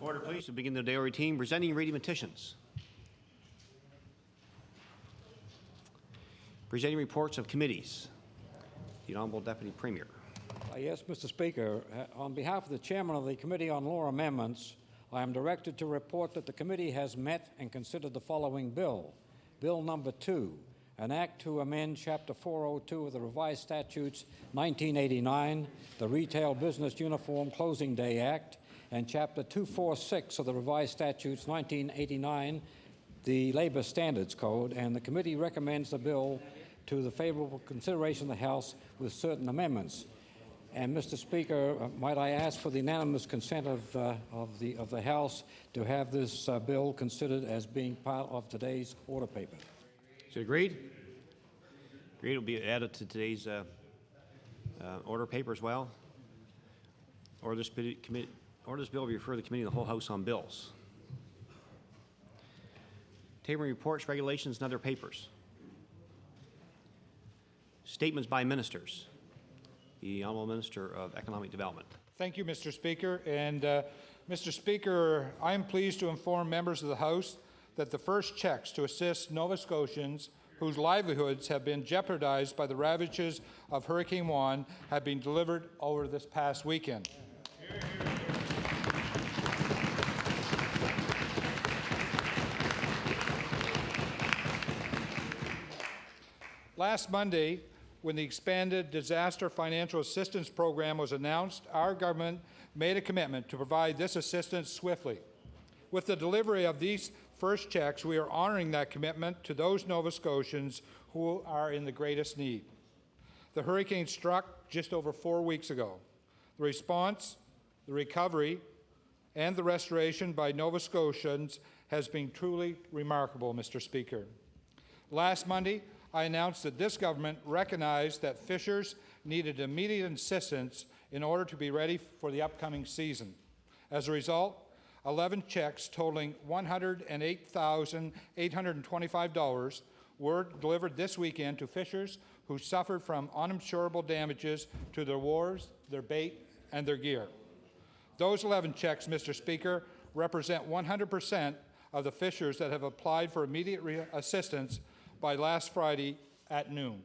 Order, please, to begin the daily routine. Presenting and reading petitions. Presenting reports of committees. The Honourable Deputy Premier. Yes, Mr. Speaker. On behalf of the Chairman of the Committee on Law Amendments, I am directed to report that the committee has met and considered the following bill. Bill number 2, an act to amend Chapter 402 of the Revised Statutes 1989, the Retail Business Uniform Closing Day Act, and Chapter 246 of the Revised Statutes 1989, the Labor Standards Code, and the committee recommends the bill to the favorable consideration of the House with certain amendments. And Mr. Speaker, might I ask for the unanimous consent of the House to have this bill considered as being part of today's order paper? Is it agreed? Agreed. It will be added to today's order paper as well. Or this bill will be referred to the Committee of the Whole House on Bills. Tabling reports, regulations, and other papers. Statements by ministers. The Honourable Minister of Economic Development. Thank you, Mr. Speaker. And Mr. Speaker, I am pleased to inform members of the House that the first checks to assist Nova Scotians whose livelihoods have been jeopardized by the ravages of Hurricane Juan have been delivered over this past weekend. Last Monday, when the expanded Disaster Financial Assistance Program was announced, our government made a commitment to provide this assistance swiftly. With the delivery of these first checks, we are honoring that commitment to those Nova Scotians who are in the greatest need. The hurricane struck just over 4 weeks ago. The response, the recovery, and the restoration by Nova Scotians has been truly remarkable, Mr. Speaker. Last Monday, I announced that this government recognized that fishers needed immediate assistance in order to be ready for the upcoming season. As a result, 11 checks totaling $108,825 were delivered this weekend to fishers who suffered from uninsurable damages to their wharves, their bait, and their gear. Those 11 checks, Mr. Speaker, represent 100% of the fishers that have applied for immediate assistance by last Friday at noon.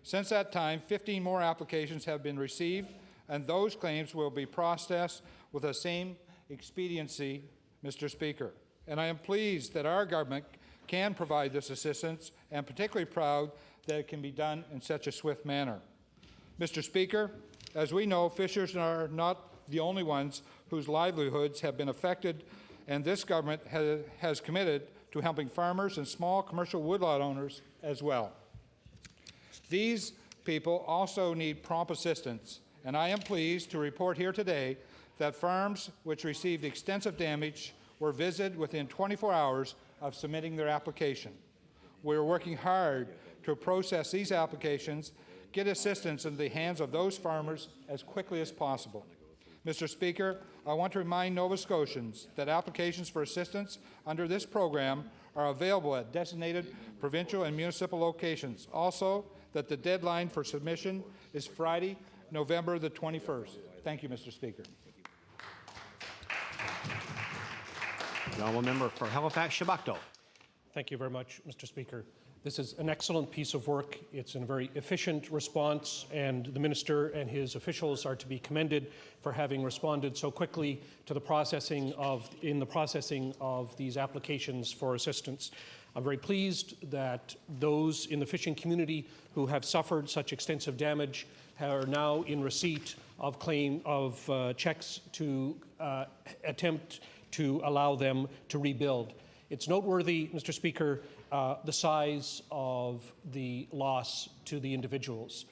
Since that time, 15 more applications have been received, and those claims will be processed with the same expediency, Mr. Speaker. And I am pleased that our government can provide this assistance, and particularly proud that it can be done in such a swift manner. Mr. Speaker, as we know, fishers are not the only ones whose livelihoods have been affected, and this government has committed to helping farmers and small commercial woodlot owners as well. These people also need prompt assistance, and I am pleased to report here today that farms which received extensive damage were visited within 24 hours of submitting their application. We are working hard to process these applications, get assistance in the hands of those farmers as quickly as possible. Mr. Speaker, I want to remind Nova Scotians that applications for assistance under this program are available at designated provincial and municipal locations. Also, that the deadline for submission is Friday, November the 21st. Thank you, Mr. Speaker. The honourable member for Halifax-Shabakto. Thank you very much, Mr. Speaker. This is an excellent piece of work. It's a very efficient response, and the Minister and his officials are to be commended for having responded so quickly to the processing of these applications for assistance. I'm very pleased that those in the fishing community who have suffered such extensive damage are now in receipt of checks to attempt to allow them to rebuild. It's noteworthy, Mr. Speaker, the size of the loss to the individuals.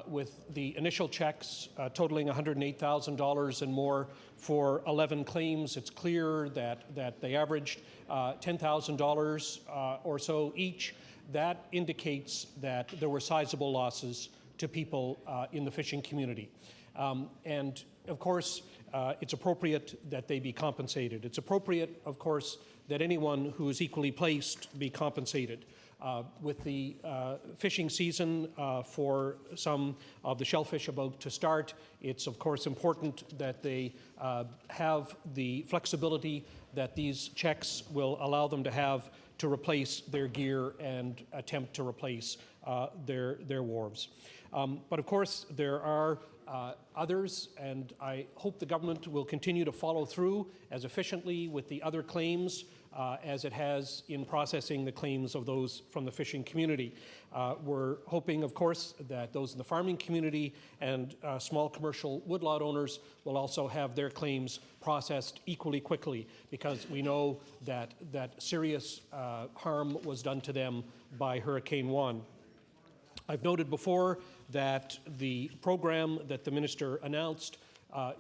With the initial checks totaling $108,000 and more for 11 claims, it's clear that they averaged $10,000 or so each. That indicates that there were sizable losses to people in the fishing community. And of course, it's appropriate that they be compensated. It's appropriate, of course, that anyone who is equally placed be compensated. With the fishing season for some of the shellfish about to start, it's of course important that they have the flexibility that these checks will allow them to have to replace their gear and attempt to replace their wharves. But of course, there are others, and I hope the government will continue to follow through as efficiently with the other claims as it has in processing the claims of those from the fishing community. We're hoping, of course, that those in the farming community and small commercial woodlot owners will also have their claims processed equally quickly, because we know that serious harm was done to them by Hurricane Juan. I've noted before that the program that the minister announced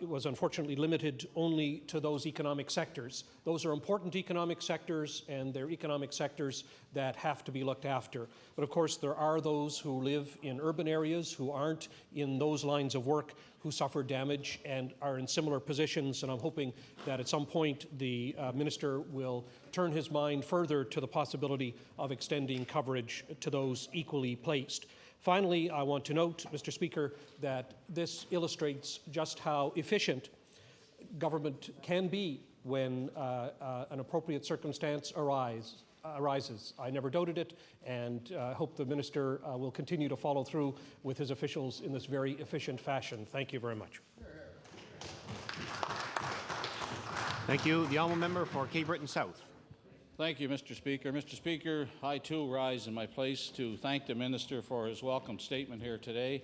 it was unfortunately limited only to those economic sectors. Those are important economic sectors, and they're economic sectors that have to be looked after. But of course, there are those who live in urban areas who aren't in those lines of work who suffer damage and are in similar positions, and I'm hoping that at some point the minister will turn his mind further to the possibility of extending coverage to those equally placed. Finally, I want to note, Mr. Speaker, that this illustrates just how efficient government can be when an appropriate circumstance arises. I never doubted it, and I hope the minister will continue to follow through with his officials in this very efficient fashion. Thank you very much. Thank you. The honourable member for Cape Breton South. Thank you, Mr. Speaker. Mr. Speaker, I too rise in my place to thank the Minister for his welcome statement here today.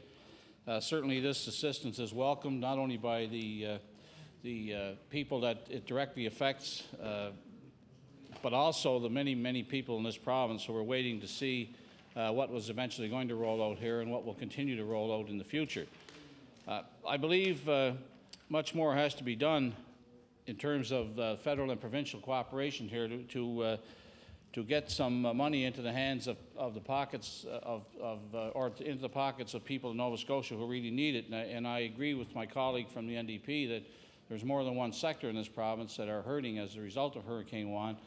Certainly this assistance is welcomed not only by the people that it directly affects, but also the many, many people in this province who are waiting to see what was eventually going to roll out here and what will continue to roll out in the future. I believe much more has to be done in terms of federal and provincial cooperation here to get some money into the hands of the pockets or into the pockets of people in Nova Scotia who really need it. And I agree with my colleague from the NDP that there's more than one sector in this province that are hurting as a result of Hurricane Juan,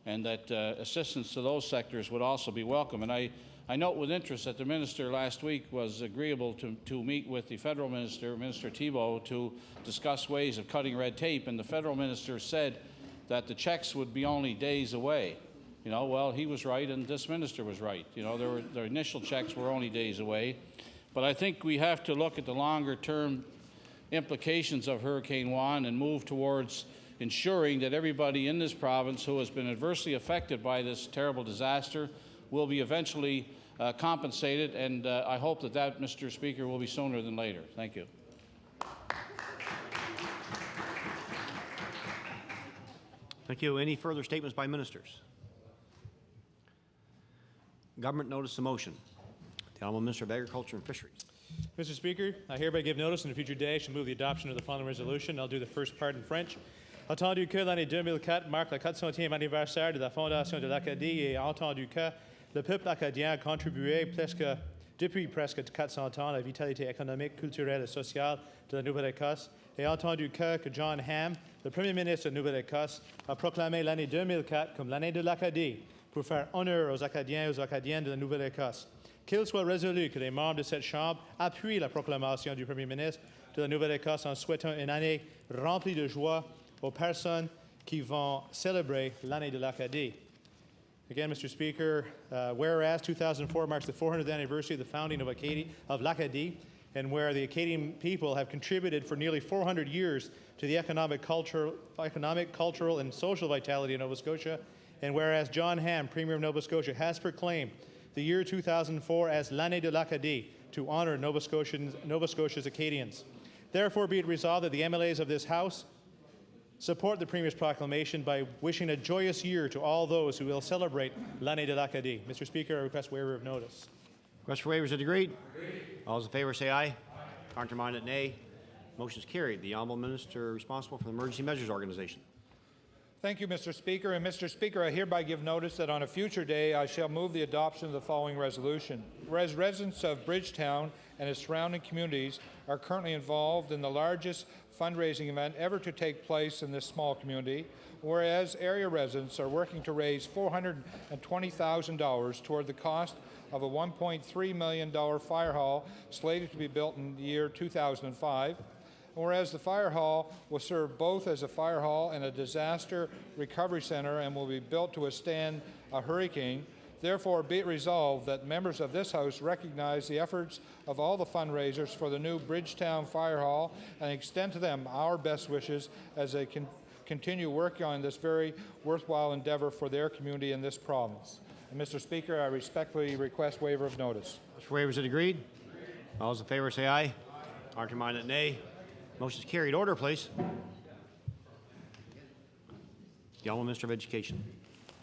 and that assistance to those sectors would also be welcome. And I note with interest that the minister last week was agreeable to meet with the federal minister, Minister Thibeault, to discuss ways of cutting red tape, and the federal minister said that the checks would be only days away. You know, well, he was right and this minister was right. You know, the initial checks were only days away. But I think we have to look at the longer term implications of Hurricane Juan and move towards ensuring that everybody in this province who has been adversely affected by this terrible disaster will be eventually compensated, and I hope that, Mr. Speaker, will be sooner than later. Thank you. Thank you. Any further statements by ministers? Government notice of motion. The Honourable Minister of Agriculture and Fisheries. Mr. Speaker, I hereby give notice in a future day shall move the adoption of the following resolution. I'll do the first part in French. Entendu que l'année 2004 marque le 400e anniversaire de la fondation de l'Acadie et entendu que le peuple acadien a contribué depuis presque 400 ans à la vitalité économique, culturelle et sociale de la Nouvelle-Écosse, et entendu que John Ham, le Premier ministre de Nouvelle-Écosse, a proclamé l'année 2004 comme l'année de l'Acadie pour faire honneur aux Acadiens et aux Acadiennes de la Nouvelle-Écosse. Qu'il soit résolu que les membres de cette Chambre appuient la proclamation du Premier ministre de la Nouvelle-Écosse en souhaitant une année remplie de joie aux personnes qui vont célébrer l'année de l'Acadie. Again, Mr. Speaker, whereas 2004 marks the 400th anniversary of the founding of l'Acadie, and where the Acadian people have contributed for nearly 400 years to the economic, cultural, and social vitality of Nova Scotia, and whereas John Ham, Premier of Nova Scotia, has proclaimed the year 2004 as l'année de l'Acadie to honor Nova Scotia's Acadians. Therefore, be it resolved that the MLAs of this House support the Premier's proclamation by wishing a joyous year to all those who will celebrate l'année de l'Acadie. Mr. Speaker, I request waiver of notice. Request for waivers are agreed. All those in favor say aye. Counterminded, nay. Motion is carried. The Honourable Minister responsible for the Emergency Measures Organization. Thank you, Mr. Speaker. And Mr. Speaker, I hereby give notice that on a future day I shall move the adoption of the following resolution. Whereas residents of Bridgetown and its surrounding communities are currently involved in the largest fundraising event ever to take place in this small community, whereas area residents are working to raise $420,000 toward the cost of a $1.3 million fire hall slated to be built in the year 2005, whereas the fire hall will serve both as a fire hall and a disaster recovery center and will be built to withstand a hurricane. Therefore, be it resolved that members of this House recognize the efforts of all the fundraisers for the new Bridgetown Fire Hall and extend to them our best wishes as they continue working on this very worthwhile endeavor for their community in this province. And Mr. Speaker, I respectfully request waiver of notice. For waivers are agreed. All those in favor say aye. Counterminded, nay. Motion is carried. Order, please. The Honourable Minister of Education.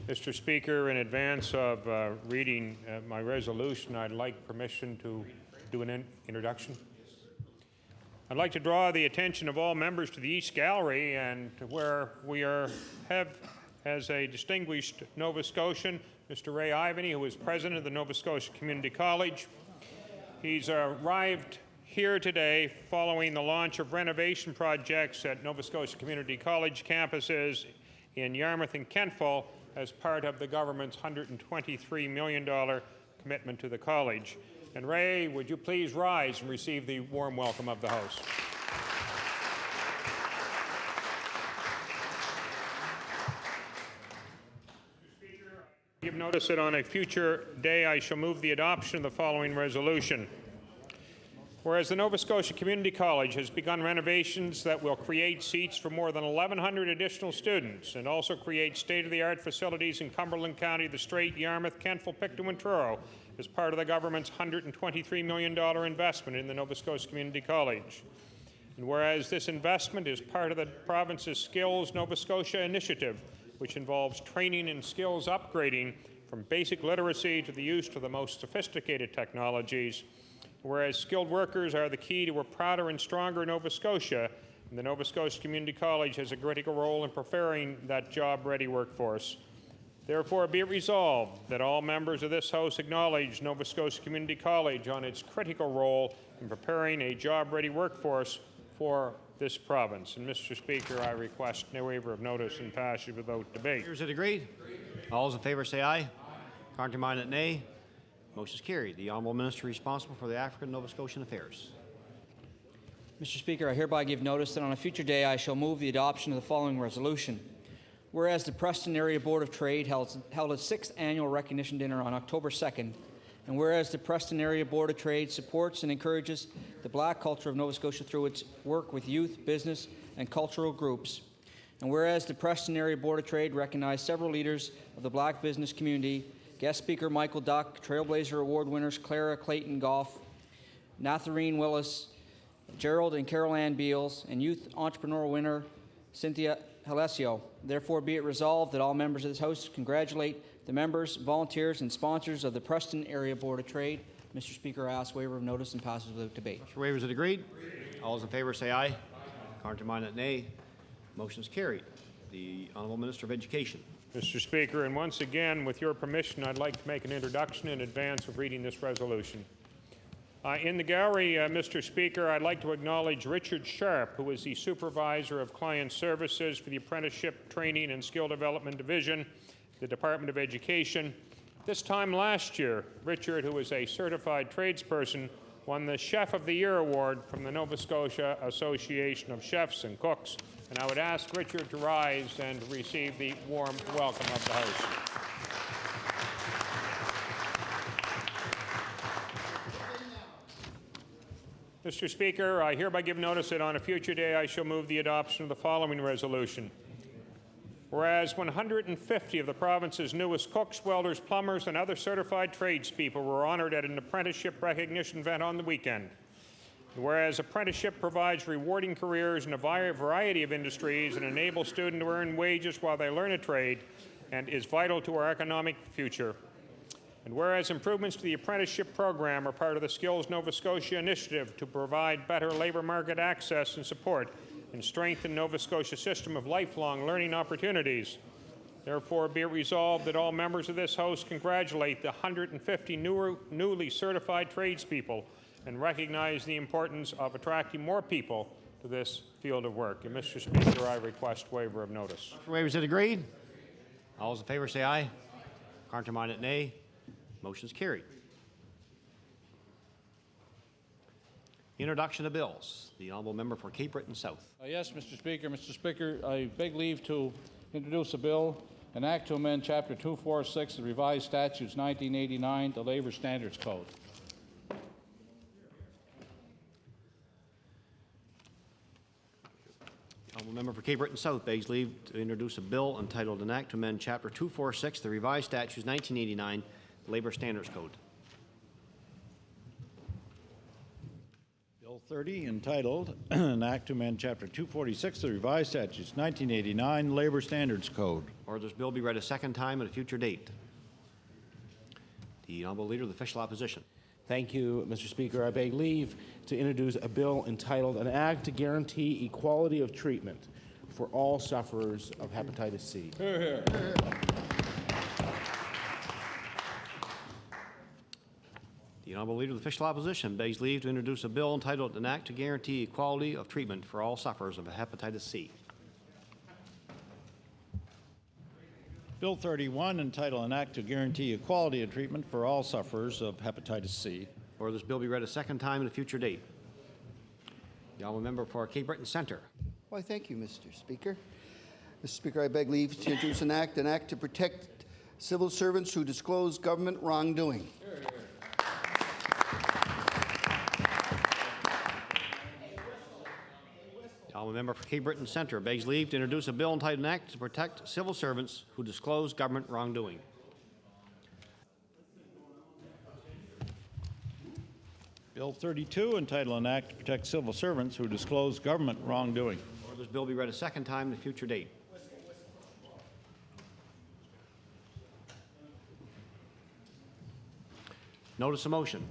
Mr. Speaker, in advance of reading my resolution, I'd like permission to do an introduction. I'd like to draw the attention of all members to the East Gallery and to where we have as a distinguished Nova Scotian, Mr. Ray Ivany, who is president of the Nova Scotia Community College. He's arrived here today following the launch of renovation projects at Nova Scotia Community College campuses in Yarmouth and Kentville as part of the government's $123 million commitment to the college. And Ray, would you please rise and receive the warm welcome of the House? Give notice that on a future day I shall move the adoption of the following resolution. Whereas the Nova Scotia Community College has begun renovations that will create seats for more than 1,100 additional students and also create state-of-the-art facilities in Cumberland County, the Strait, Yarmouth, Kentville, Pictou, and Truro as part of the government's $123 million investment in the Nova Scotia Community College. And whereas this investment is part of the province's Skills Nova Scotia initiative, which involves training and skills upgrading from basic literacy to the use of the most sophisticated technologies. Whereas skilled workers are the key to a prouder and stronger Nova Scotia, and the Nova Scotia Community College has a critical role in preparing that job-ready workforce. Therefore, be it resolved that all members of this House acknowledge Nova Scotia Community College on its critical role in preparing a job-ready workforce for this province. And, Mr. Speaker, I request no waiver of notice and passage without debate. Is it agreed? All those in favor say aye. Contrary-minded, nay. Motion is carried. The Honourable Minister responsible for the African Nova Scotian affairs. Mr. Speaker, I hereby give notice that on a future day I shall move the adoption of the following resolution. Whereas the Preston Area Board of Trade held its 6th annual recognition dinner on October 2nd, and whereas the Preston Area Board of Trade supports and encourages the Black culture of Nova Scotia through its work with youth, business, and cultural groups, and whereas the Preston Area Board of Trade recognized several leaders of the Black business community, guest speaker Michael Duck, Trailblazer Award winners Clara Clayton Goff, Natharine Willis, Gerald and Carol Ann Beals, and youth entrepreneur winner Cynthia Halesio. Therefore, be it resolved that all members of this House congratulate the members, volunteers, and sponsors of the Preston Area Board of Trade. Mr. Speaker, I ask waiver of notice and passes without debate. For waivers, it agreed? All those in favor say aye. Contrary-minded, nay. Motion is carried. The Honourable Minister of Education. Mr. Speaker, and once again, with your permission, I'd like to make an introduction in advance of reading this resolution. In the gallery, Mr. Speaker, I'd like to acknowledge Richard Sharp, who is the Supervisor of Client Services for the Apprenticeship Training and Skill Development Division, the Department of Education. This time last year, Richard, who is a certified tradesperson, won the Chef of the Year award from the Nova Scotia Association of Chefs and Cooks. And I would ask Richard to rise and receive the warm welcome of the House. Mr. Speaker, I hereby give notice that on a future day I shall move the adoption of the following resolution. Whereas 150 of the province's newest cooks, welders, plumbers, and other certified tradespeople were honored at an apprenticeship recognition event on the weekend. Whereas apprenticeship provides rewarding careers in a variety of industries and enables students to earn wages while they learn a trade and is vital to our economic future. And whereas improvements to the apprenticeship program are part of the Skills Nova Scotia initiative to provide better labour market access and support and strengthen Nova Scotia's system of lifelong learning opportunities. Therefore, be it resolved that all members of this House congratulate the 150 newly certified tradespeople and recognize the importance of attracting more people to this field of work. And, Mr. Speaker, I request waiver of notice. For waivers, it agreed? All those in favor say aye. Contrary-minded, nay. Motion is carried. Introduction of bills. The Honourable Member for Cape Breton South. Yes, Mr. Speaker. Mr. Speaker, I beg leave to introduce a bill, an act to amend Chapter 246 of the Revised Statutes 1989, the Labour Standards Code. Honourable Member for Cape Breton South begs leave to introduce a bill entitled An Act to Amend Chapter 246 of the Revised Statutes 1989, the Labour Standards Code. Bill 30, entitled An Act to Amend Chapter 246 of the Revised Statutes 1989 Labor Standards Code. Order this bill be read a second time at a future date. The Honourable Leader of the Official Opposition. Thank you, Mr. Speaker. I beg leave to introduce a bill entitled An Act to Guarantee Equality of Treatment for All Sufferers of Hepatitis C. Hear, hear. The Honourable Leader of the Official Opposition begs leave to introduce a bill entitled An Act to Guarantee Equality of Treatment for All Sufferers of Hepatitis C. Bill 31, entitled An Act to Guarantee Equality of Treatment for All Sufferers of Hepatitis C. Order this bill be read a second time at a future date. The Honourable Member for Cape Breton Centre. Why, thank you, Mr. Speaker. Mr. Speaker, I beg leave to introduce an act to protect civil servants who disclose government wrongdoing. The Honourable Member for Cape Breton Centre begs leave to introduce a bill entitled An Act to Protect Civil Servants Who Disclose Government Wrongdoing. Bill 32, entitled An Act to Protect Civil Servants Who Disclose Government Wrongdoing. Order this bill be read a second time at a future date. Notice of motion.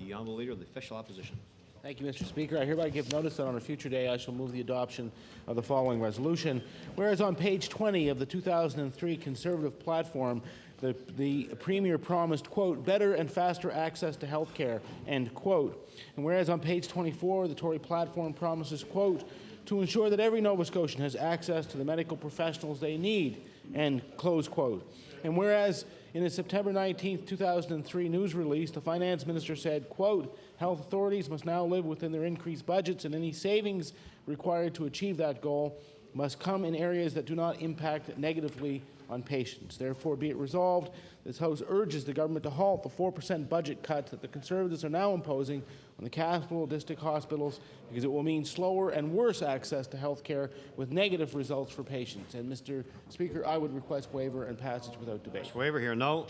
The Honourable Leader of the Official Opposition. Thank you, Mr. Speaker. I hereby give notice that on a future day I shall move the adoption of the following resolution. Whereas on page 20 of the 2003 Conservative Platform, the Premier promised, quote, better and faster access to health care, end quote. And whereas on page 24, the Tory platform promises, quote, to ensure that every Nova Scotian has access to the medical professionals they need, end close quote. And whereas in a September 19, 2003 news release, the finance minister said, quote, health authorities must now live within their increased budgets and any savings required to achieve that goal must come in areas that do not impact negatively on patients. Therefore, be it resolved, this House urges the government to halt the 4% budget cuts that the Conservatives are now imposing on the capital district hospitals because it will mean slower and worse access to health care with negative results for patients. And, Mr. Speaker, I would request waiver and passage without debate. Waiver here, no.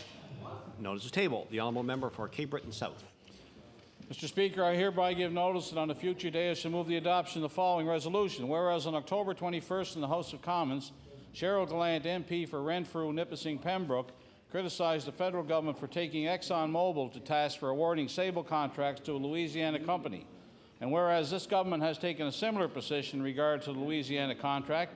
Notice is tabled. The honourable member for Cape Breton South. Mr. Speaker, I hereby give notice that on a future day I shall move the adoption of the following resolution. Whereas on October 21st in the House of Commons, Cheryl Gallant, MP for Renfrew, Nipissing, Pembroke, criticized the federal government for taking ExxonMobil to task for awarding Sable contracts to a Louisiana company. And whereas this government has taken a similar position in regard to the Louisiana contract,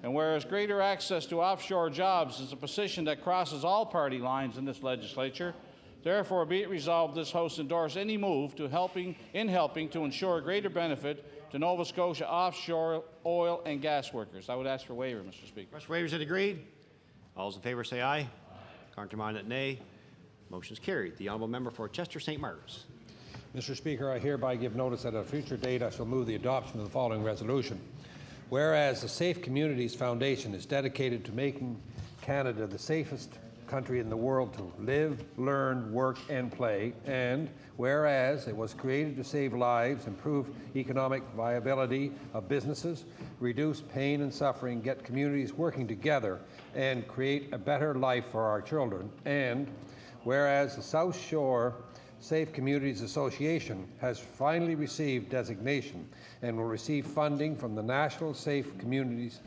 and whereas greater access to offshore jobs is a position that crosses all party lines in this legislature, therefore be it resolved this House endorse any move to helping to ensure greater benefit to Nova Scotia offshore oil and gas workers. I would ask for waiver, Mr. Speaker. Request for waiver is agreed. All those in favour say aye. Countermanded nay. Motion is carried. The honourable member for Chester St. Margaret's. Mr. Speaker, I hereby give notice that at a future date I shall move the adoption of the following resolution. Whereas the Safe Communities Foundation is dedicated to making Canada the safest country in the world to live, learn, work, and play, and whereas it was created to save lives, improve economic viability of businesses, reduce pain and suffering, get communities working together, and create a better life for our children, and whereas the South Shore Safe Communities Association has finally received designation and will receive funding from the National Safe Communities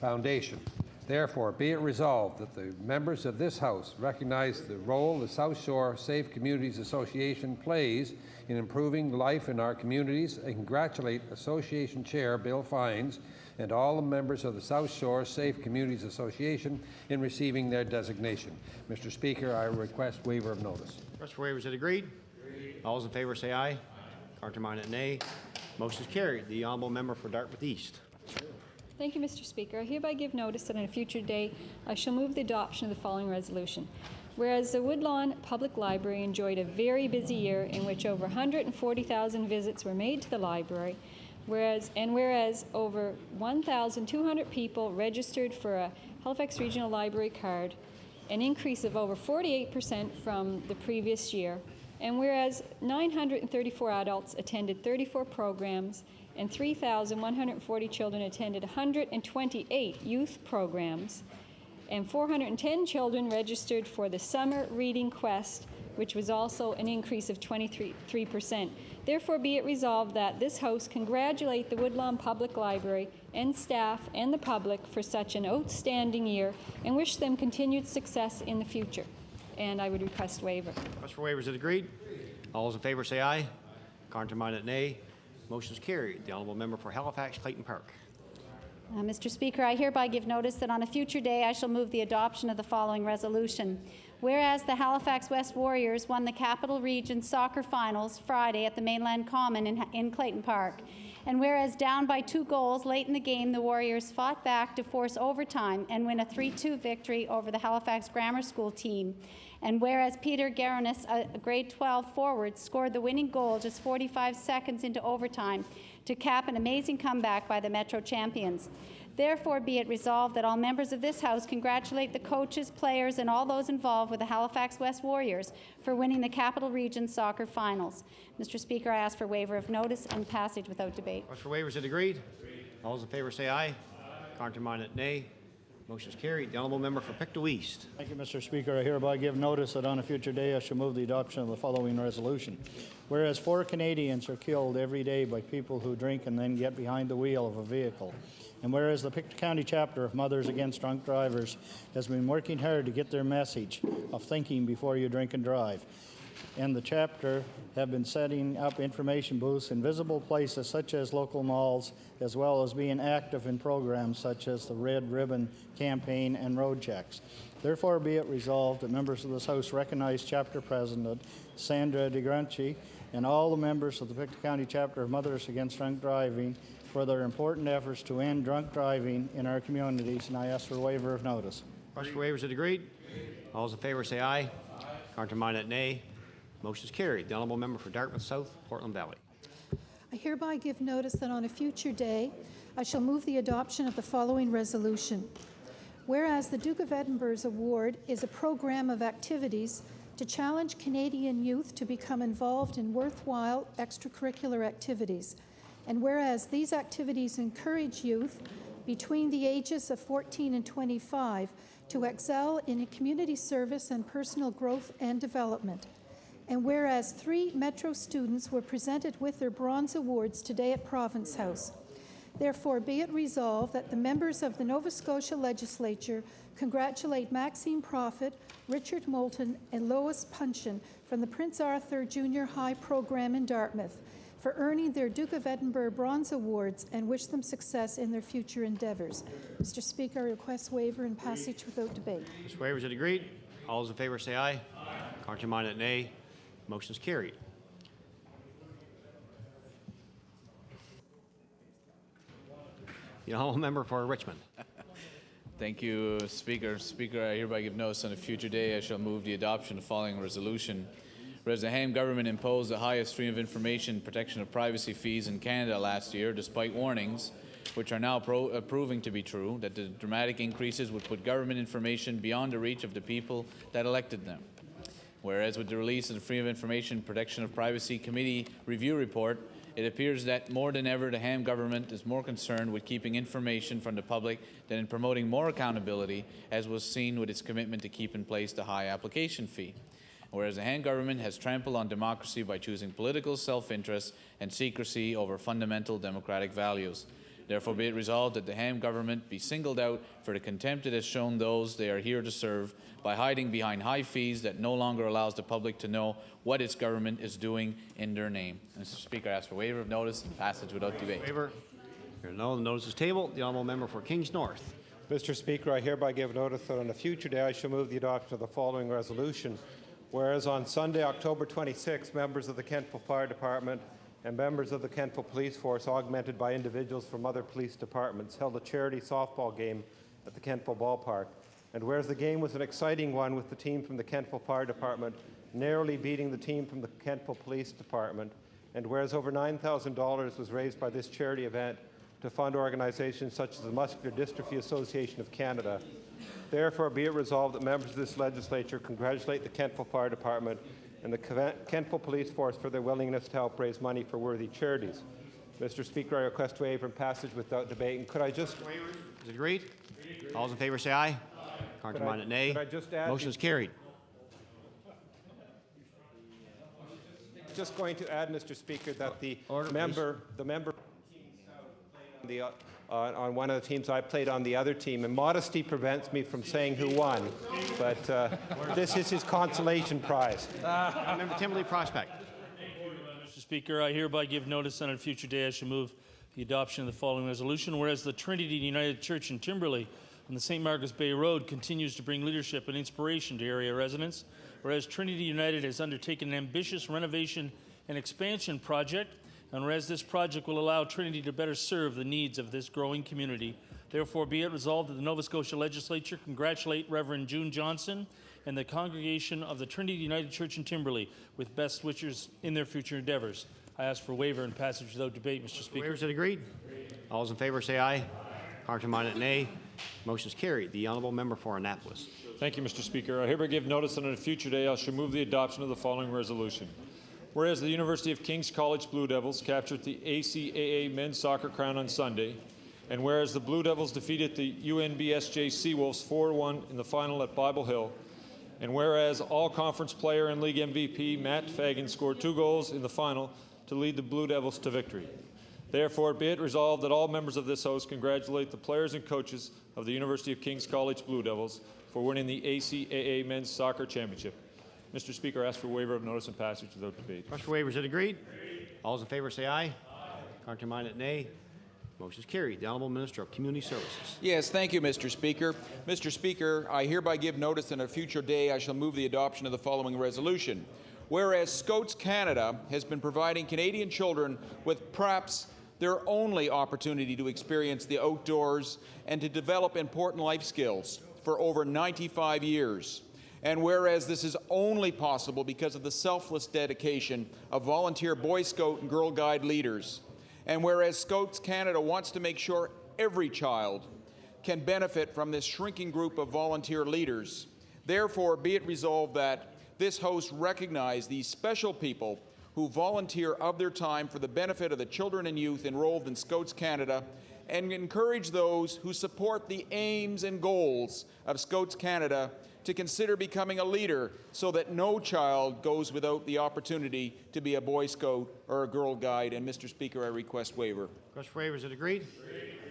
Foundation. Therefore, be it resolved that the members of this House recognize the role the South Shore Safe Communities Association plays in improving life in our communities and congratulate Association Chair Bill Fines and all the members of the South Shore Safe Communities Association in receiving their designation. Mr. Speaker, I request waiver of notice. Request for waiver is agreed. All those in favour say aye. Countermanded nay. Motion is carried. The honourable member for Dartmouth East. Thank you, Mr. Speaker. I hereby give notice that on a future day I shall move the adoption of the following resolution. Whereas the Woodlawn Public Library enjoyed a very busy year in which over 140,000 visits were made to the library, whereas over 1,200 people registered for a Halifax Regional Library card, an increase of over 48% from the previous year, and whereas 934 adults attended 34 programs and 3,140 children attended 128 youth programs, and 410 children registered for the Summer Reading Quest, which was also an increase of 23%. Therefore, be it resolved that this House congratulate the Woodlawn Public Library and staff and the public for such an outstanding year and wish them continued success in the future. And I would request waiver. Request for waiver is agreed. All those in favour say aye. Countermanded nay. Motion is carried. The honourable member for Halifax Clayton Park. Mr. Speaker, I hereby give notice that on a future day I shall move the adoption of the following resolution. Whereas the Halifax West Warriors won the Capital Region Soccer Finals Friday at the Mainland Common in Clayton Park, and whereas down by 2 goals late in the game, the Warriors fought back to force overtime and win a 3-2 victory over the Halifax Grammar School team, and whereas Peter Garanis, a grade 12 forward, scored the winning goal just 45 seconds into overtime to cap an amazing comeback by the Metro champions. Therefore, be it resolved that all members of this House congratulate the coaches, players, and all those involved with the Halifax West Warriors for winning the Capital Region Soccer Finals. Mr. Speaker, I ask for waiver of notice and passage without debate. Request for waiver is agreed. All those in favour say aye. Countermanded nay. Motion is carried. The honourable member for Pictou East. Thank you, Mr. Speaker. I hereby give notice that on a future day I shall move the adoption of the following resolution. Whereas 4 Canadians are killed every day by people who drink and then get behind the wheel of a vehicle, and whereas the Pictou County chapter of Mothers Against Drunk Drivers has been working hard to get their message of thinking before you drink and drive, and the chapter have been setting up information booths in visible places such as local malls, as well as being active in programs such as the Red Ribbon Campaign and road checks. Therefore, be it resolved that members of this House recognize Chapter President Sandra DeGrunchi and all the members of the Pictou County Chapter of Mothers Against Drunk Driving for their important efforts to end drunk driving in our communities, and I ask for a waiver of notice. Request for waivers is agreed. All those in favor say aye. Counterminded, nay. Motion is carried. The honourable member for Dartmouth South, Portland Valley. I hereby give notice that on a future day, I shall move the adoption of the following resolution. Whereas the Duke of Edinburgh's Award is a program of activities to challenge Canadian youth to become involved in worthwhile extracurricular activities, and whereas these activities encourage youth between the ages of 14 and 25 to excel in community service and personal growth and development, and whereas 3 Metro students were presented with their Bronze Awards today at Province House. Therefore, be it resolved that the members of the Nova Scotia Legislature congratulate Maxine Prophet, Richard Moulton, and Lois Punchin from the Prince Arthur Junior High program in Dartmouth for earning their Duke of Edinburgh Bronze Awards and wish them success in their future endeavours. Mr. Speaker, I request waiver and passage without debate. Mr. Waivers, is it agreed? All those in favor say aye. Counterminded, nay. Motion is carried. The honourable member for Richmond. Thank you, Speaker. Speaker, I hereby give notice on a future day I shall move the adoption of the following resolution. Whereas the Ham government imposed the highest freedom of information protection of privacy fees in Canada last year, despite warnings, which are now proving to be true, that the dramatic increases would put government information beyond the reach of the people that elected them. Whereas with the release of the Freedom of Information Protection of Privacy Committee review report, it appears that more than ever the Ham government is more concerned with keeping information from the public than in promoting more accountability, as was seen with its commitment to keep in place the high application fee. Whereas the Ham government has trampled on democracy by choosing political self-interest and secrecy over fundamental democratic values. Therefore, be it resolved that the Ham government be singled out for the contempt it has shown those they are here to serve by hiding behind high fees that no longer allows the public to know what its government is doing in their name. Mr. Speaker, I ask for waiver of notice and passage without debate. Waiver. Here no, the notice is tabled. The honourable member for Kings North. Mr. Speaker, I hereby give notice that on a future day I shall move the adoption of the following resolution. Whereas on Sunday, October 26, members of the Kentville Fire Department and members of the Kentville Police Force, augmented by individuals from other police departments, held a charity softball game at the Kentville Ballpark. And whereas the game was an exciting one with the team from the Kentville Fire Department narrowly beating the team from the Kentville Police Department, and whereas over $9,000 was raised by this charity event to fund organizations such as the Muscular Dystrophy Association of Canada, therefore be it resolved that members of this legislature congratulate the Kentville Fire Department and the Kentville Police Force for their willingness to help raise money for worthy charities. Mr. Speaker, I request waiver and passage without debate. And could I just... Is it agreed? All those in favor say aye. Counterminded, nay. Could I just add... Motion is carried. Just going to add, Mr. Speaker, that the member on one of the teams I played on the other team, and modesty prevents me from saying who won, but this is his consolation prize. Member Timberley Prospect. Mr. Speaker, I hereby give notice on a future day I shall move the adoption of the following resolution. Whereas the Trinity United Church in Timberley on the St. Margaret's Bay Road continues to bring leadership and inspiration to area residents, whereas Trinity United has undertaken an ambitious renovation and expansion project, and whereas this project will allow Trinity to better serve the needs of this growing community, therefore be it resolved that the Nova Scotia Legislature congratulate Reverend June Johnson and the congregation of the Trinity United Church in Timberley with best wishes in their future endeavours. I ask for waiver and passage without debate, Mr. Speaker. Waivers, agreed? All those in favor say aye. Counterminded, nay. Motion is carried. The honourable member for Annapolis. Thank you, Mr. Speaker. I hereby give notice that on a future day I shall move the adoption of the following resolution. Whereas the University of King's College Blue Devils captured the ACAA men's soccer crown on Sunday, and whereas the Blue Devils defeated the UNBSJ Seawolves 4-1 in the final at Bible Hill, and whereas all-conference player and league MVP Matt Fagan scored 2 goals in the final to lead the Blue Devils to victory. Therefore, be it resolved that all members of this House congratulate the players and coaches of the University of King's College Blue Devils for winning the ACAA men's soccer championship. Mr. Speaker, I ask for waiver of notice and passage without debate. Request for waiver is agreed. All those in favor say aye. Contrary-minded, nay. Motion is carried. The Honourable Minister of Community Services. Yes, thank you, Mr. Speaker. Mr. Speaker, I hereby give notice that on a future day I shall move the adoption of the following resolution. Whereas Scouts Canada has been providing Canadian children with perhaps their only opportunity to experience the outdoors and to develop important life skills for over 95 years. And whereas this is only possible because of the selfless dedication of volunteer Boy Scout and Girl Guide leaders. And whereas Scouts Canada wants to make sure every child can benefit from this shrinking group of volunteer leaders, therefore be it resolved that this House recognize these special people who volunteer of their time for the benefit of the children and youth enrolled in Scouts Canada, and encourage those who support the aims and goals of Scouts Canada to consider becoming a leader so that no child goes without the opportunity to be a Boy Scout or a Girl Guide. And Mr. Speaker, I request waiver. Request for waiver is agreed.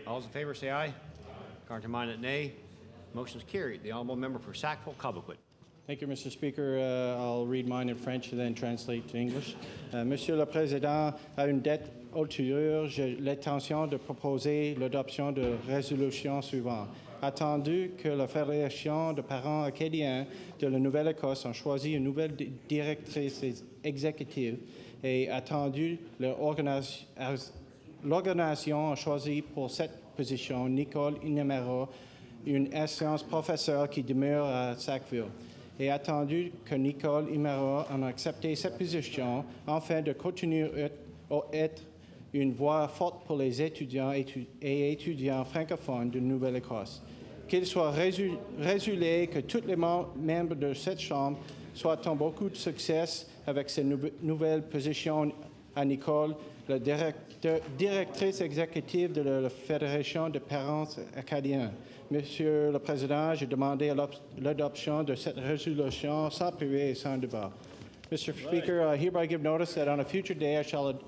All those in favor say aye. Contrary-minded, nay. Motion is carried. The Honourable Member for Sackville-Cobequid. Thank you, Mr. Speaker. I'll read mine in French and then translate to English. Monsieur le Président, à une dette ultérieure, j'ai l'intention de proposer l'adoption de résolution suivante. Attendu que la Fédération de parents acadiens de la Nouvelle-Écosse a choisi une nouvelle directrice exécutive et attendu l'organisation a choisi pour cette position Nicole Inamero, une ancienne professeure qui demeure à Sackville, et attendu que Nicole Inamero a accepté cette position afin de continuer à être une voix forte pour les étudiants et étudiants francophones de Nouvelle-Écosse. Qu'il soit résolu que tous les membres de cette Chambre soient en beaucoup de succès avec cette nouvelle position à Nicole, la directrice exécutive de la Fédération des parents acadiens. Monsieur le Président, j'ai demandé l'adoption de cette résolution sans privé et sans débat. Mr. Speaker, I hereby give notice that on a future day I shall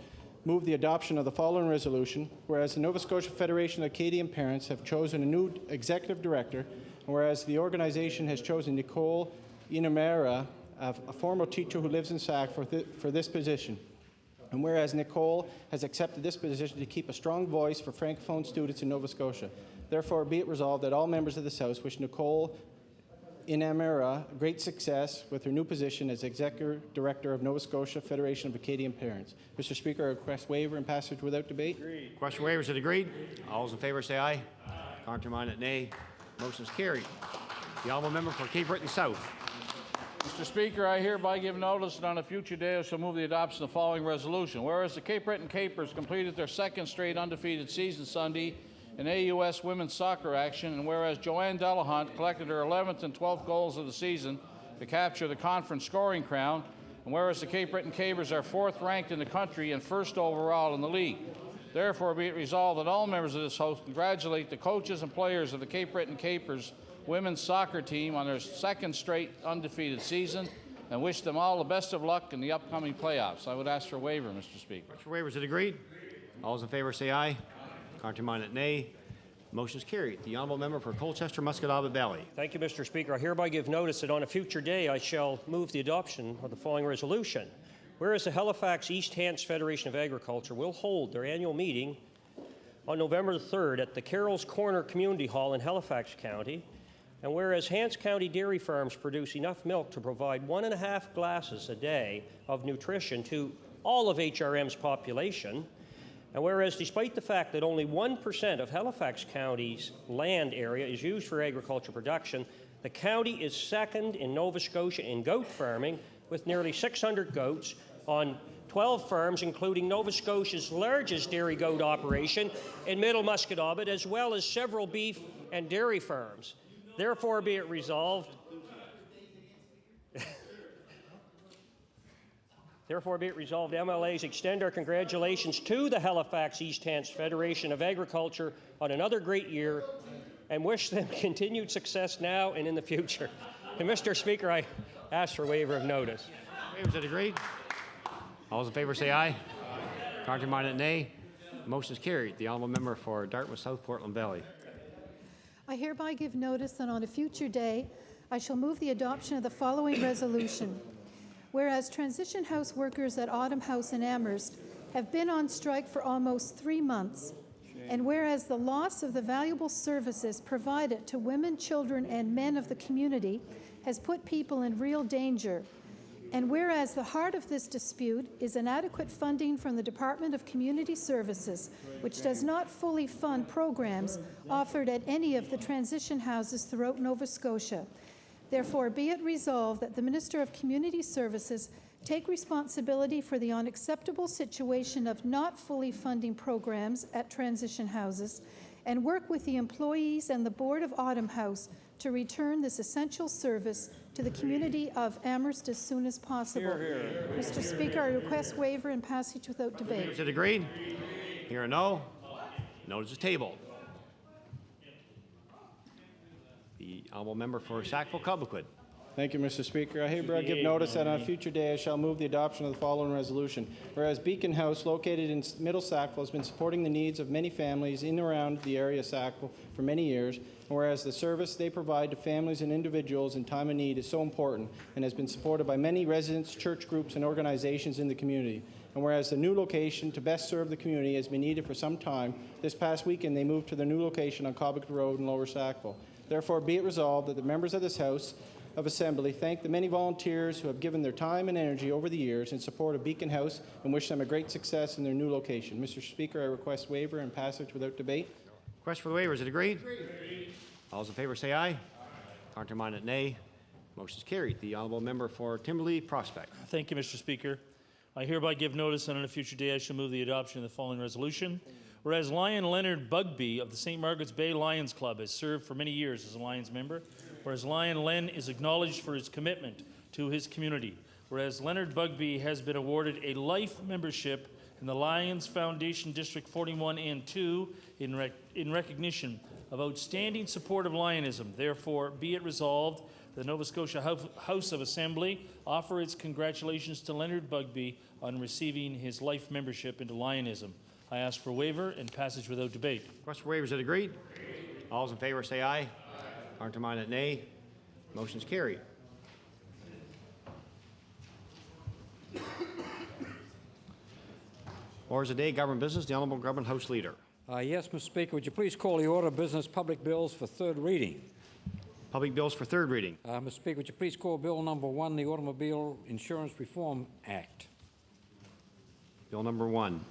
move the adoption of the following resolution, whereas the Nova Scotia Federation of Acadian Parents have chosen a new executive director, and whereas the organization has chosen Nicole Inamera, a former teacher who lives in Sac, for this position. And whereas Nicole has accepted this position to keep a strong voice for Francophone students in Nova Scotia. Therefore, be it resolved that all members of this House wish Nicole Inamera great success with her new position as Executive Director of Nova Scotia Federation of Acadian Parents. Mr. Speaker, I request waiver and passage without debate. Agreed. Question waiver is agreed. All those in favor say aye. Contrary-minded, nay. Motion is carried. The Honourable Member for Cape Breton South. Mr. Speaker, I hereby give notice that on a future day I shall move the adoption of the following resolution. Whereas the Cape Breton Capers completed their second straight undefeated season Sunday in AUS women's soccer action, and whereas Joanne Delahunt collected her 11th and 12th goals of the season to capture the conference scoring crown, and whereas the Cape Breton Capers are 4th ranked in the country and 1st overall in the league. Therefore, be it resolved that all members of this House congratulate the coaches and players of the Cape Breton Capers women's soccer team on their second straight undefeated season and wish them all the best of luck in the upcoming playoffs. I would ask for a waiver, Mr. Speaker. For waiver, is it agreed? All those in favor say aye. Contrary-minded, nay. Motion is carried. The Honourable Member for Colchester Musquodoboit Valley. Thank you, Mr. Speaker. I hereby give notice that on a future day I shall move the adoption of the following resolution. Whereas the Halifax East Hants Federation of Agriculture will hold their annual meeting on November the 3rd at the Carroll's Corner Community Hall in Halifax County, and whereas Hants County dairy farms produce enough milk to provide 1.5 glasses a day of nutrition to all of HRM's population, and whereas despite the fact that only 1% of Halifax County's land area is used for agriculture production, the county is second in Nova Scotia in goat farming with nearly 600 goats on 12 farms, including Nova Scotia's largest dairy goat operation in Middle Musquodoboit, as well as several beef and dairy farms. Therefore, be it resolved. Therefore, be it resolved, MLAs extend our congratulations to the Halifax East Hants Federation of Agriculture on another great year and wish them continued success now and in the future. And Mr. Speaker, I ask for waiver of notice. Waiver, is it agreed? All those in favor say aye. Contrary-minded, nay. Motion is carried. The Honourable Member for Dartmouth South Portland Valley. I hereby give notice that on a future day I shall move the adoption of the following resolution. whereas transition house workers at Autumn House in Amherst have been on strike for almost 3 months, and whereas the loss of the valuable services provided to women, children, and men of the community has put people in real danger, and whereas the heart of this dispute is inadequate funding from the Department of Community Services, which does not fully fund programs offered at any of the transition houses throughout Nova Scotia. Therefore, be it resolved that the Minister of Community Services take responsibility for the unacceptable situation of not fully funding programs at transition houses and work with the employees and the Board of Autumn House to return this essential service to the community of Amherst as soon as possible. Hear, hear. Mr. Speaker, I request waiver and passage without debate. Is it agreed? Hear a no? Notice is tabled. The honourable member for Sackville-Cobequid. Thank you, Mr. Speaker. I hereby give notice that on a future day I shall move the adoption of the following resolution. Whereas Beacon House, located in Middle Sackville, has been supporting the needs of many families in and around the area of Sackville for many years, and whereas the service they provide to families and individuals in time of need is so important and has been supported by many residents, church groups, and organizations in the community, and whereas the new location to best serve the community has been needed for some time, this past weekend they moved to their new location on Cobequid Road in Lower Sackville. Therefore, be it resolved that the members of this House of Assembly thank the many volunteers who have given their time and energy over the years in support of Beacon House and wish them a great success in their new location. Mr. Speaker, I request waiver and passage without debate. Request for the waiver. Is it agreed? Agreed. All those in favor say aye. Counterminded nay. Motion is carried. The honourable member for Timberlea Prospect. Thank you, Mr. Speaker. I hereby give notice that on a future day I shall move the adoption of the following resolution. Whereas Lion Leonard Bugby of the St. Margaret's Bay Lions Club has served for many years as a Lions member, whereas Lion Len is acknowledged for his commitment to his community, whereas Leonard Bugby has been awarded a life membership in the Lions Foundation District 41 and 2 in recognition of outstanding support of Lionism. Therefore, be it resolved, the Nova Scotia House of Assembly offer its congratulations to Leonard Bugby on receiving his life membership into Lionism. I ask for waiver and passage without debate. Request for waiver. Is it agreed? All those in favor say aye. Counterminded nay. Motion is carried. Orders of the day, government business. The Honourable Government House Leader. Yes, Mr. Speaker. Would you please call the order of business public bills for third reading? Public bills for third reading. Mr. Speaker, would you please call Bill number 1, the Automobile Insurance Reform Act? Bill number 1.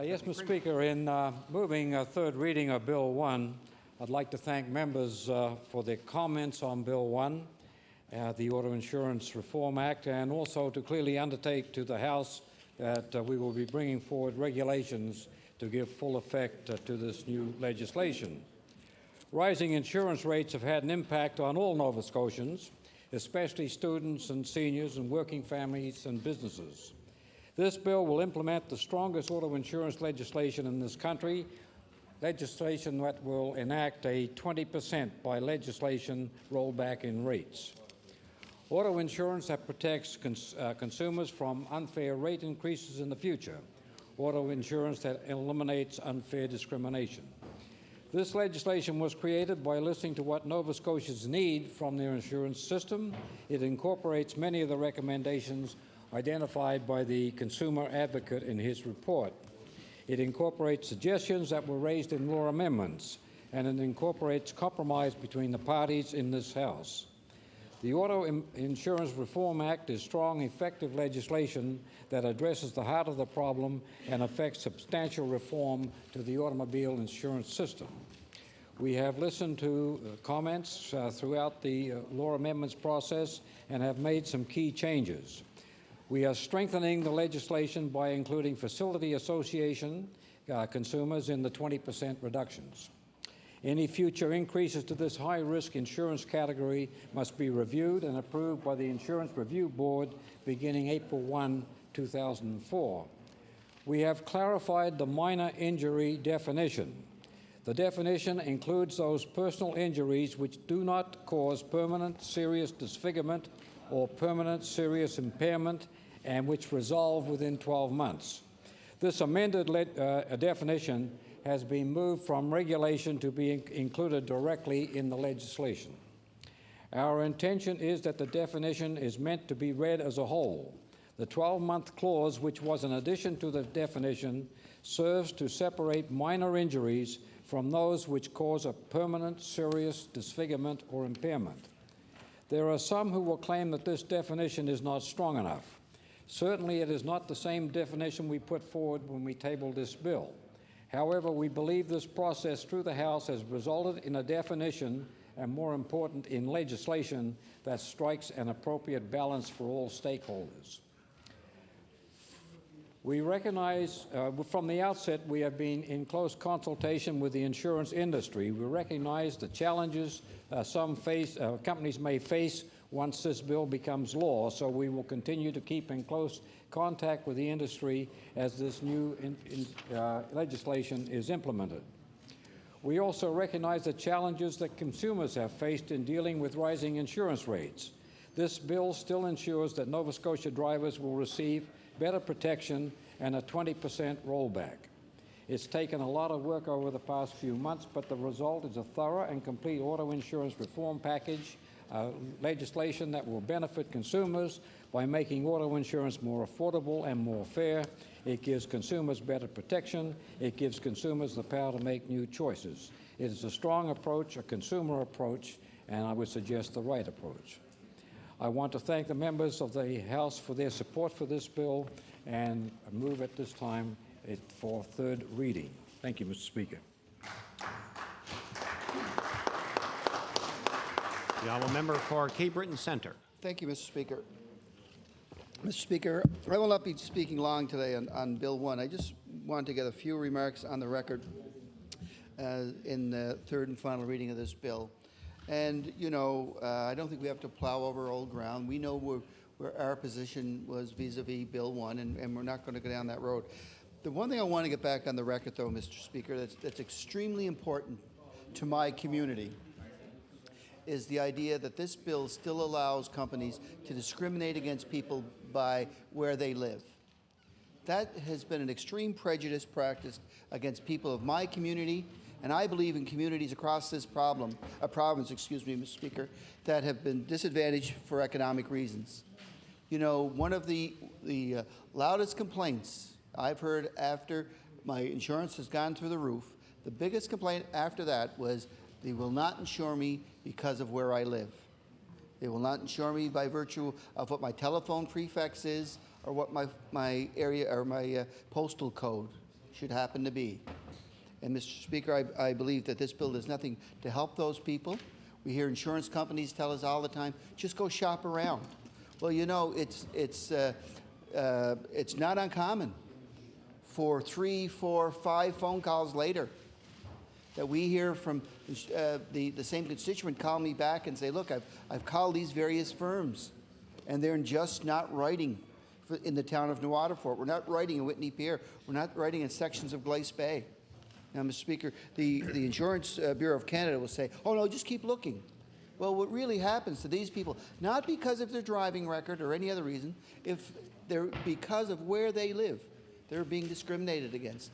Yes, Mr. Speaker. In moving third reading of Bill 1, I'd like to thank members for their comments on Bill 1, the Auto Insurance Reform Act, and also to clearly undertake to the House that we will be bringing forward regulations to give full effect to this new legislation. Rising insurance rates have had an impact on all Nova Scotians, especially students and seniors and working families and businesses. This bill will implement the strongest auto insurance legislation in this country, legislation that will enact a 20% by legislation rollback in rates. Auto insurance that protects consumers from unfair rate increases in the future. Auto insurance that eliminates unfair discrimination. This legislation was created by listening to what Nova Scotians need from their insurance system. It incorporates many of the recommendations identified by the consumer advocate in his report. It incorporates suggestions that were raised in law amendments, and it incorporates compromise between the parties in this House. The Auto Insurance Reform Act is strong, effective legislation that addresses the heart of the problem and affects substantial reform to the automobile insurance system. We have listened to comments throughout the law amendments process and have made some key changes. We are strengthening the legislation by including facility association consumers in the 20% reductions. Any future increases to this high-risk insurance category must be reviewed and approved by the Insurance Review Board beginning April 1, 2004. We have clarified the minor injury definition. The definition includes those personal injuries which do not cause permanent serious disfigurement or permanent serious impairment and which resolve within 12 months. This amended definition has been moved from regulation to be included directly in the legislation. Our intention is that the definition is meant to be read as a whole. The 12-month clause, which was an addition to the definition, serves to separate minor injuries from those which cause a permanent, serious disfigurement or impairment. There are some who will claim that this definition is not strong enough. Certainly, it is not the same definition we put forward when we tabled this bill. However, we believe this process through the House has resulted in a definition, and more important, in legislation that strikes an appropriate balance for all stakeholders. We recognize from the outset we have been in close consultation with the insurance industry. We recognize the challenges some companies may face once this bill becomes law, so we will continue to keep in close contact with the industry as this new legislation is implemented. We also recognize the challenges that consumers have faced in dealing with rising insurance rates. This bill still ensures that Nova Scotia drivers will receive better protection and a 20% rollback. It's taken a lot of work over the past few months, but the result is a thorough and complete auto insurance reform package, legislation that will benefit consumers by making auto insurance more affordable and more fair. It gives consumers better protection. It gives consumers the power to make new choices. It is a strong approach, a consumer approach, and I would suggest the right approach. I want to thank the members of the House for their support for this bill and move at this time for third reading. Thank you, Mr. Speaker. The honourable member for Cape Breton Centre. Thank you, Mr. Speaker. Mr. Speaker, I will not be speaking long today on Bill 1. I just want to get a few remarks on the record in the third and final reading of this bill. And, you know, I don't think we have to plow over old ground. We know where our position was vis-a-vis Bill 1, and we're not going to go down that road. The one thing I want to get back on the record, though, Mr. Speaker, that's extremely important to my community is the idea that this bill still allows companies to discriminate against people by where they live. That has been an extreme prejudice practiced against people of my community, and I believe in communities across this province, Mr. Speaker, that have been disadvantaged for economic reasons. You know, one of the loudest complaints I've heard after my insurance has gone through the roof, the biggest complaint after that was they will not insure me because of where I live. They will not insure me by virtue of what my telephone prefix is or what my area or my postal code should happen to be. And Mr. Speaker, I believe that this bill does nothing to help those people. We hear insurance companies tell us all the time, just go shop around. Well, you know, it's not uncommon for 3, 4, 5 phone calls later that we hear from the same constituent call me back and say, look, I've called these various firms, and they're just not writing in the town of New Waterford. We're not writing in Whitney Pier. We're not writing in sections of Glace Bay. Now, Mr. Speaker, the Insurance Bureau of Canada will say, oh, no, just keep looking. Well, what really happens to these people, not because of their driving record or any other reason, if they're because of where they live, they're being discriminated against.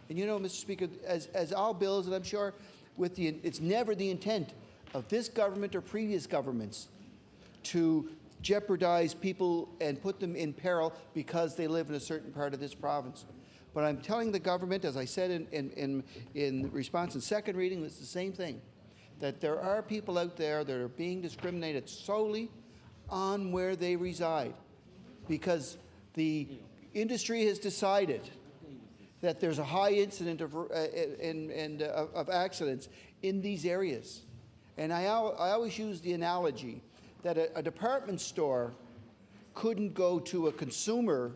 And you know, Mr. Speaker, as all bills, and I'm sure it's never the intent of this government or previous governments to jeopardize people and put them in peril because they live in a certain part of this province. But I'm telling the government, as I said in response in second reading, it's the same thing, that there are people out there that are being discriminated solely on where they reside because the industry has decided that there's a high incidence of accidents in these areas. And I always use the analogy that a department store couldn't go to a consumer,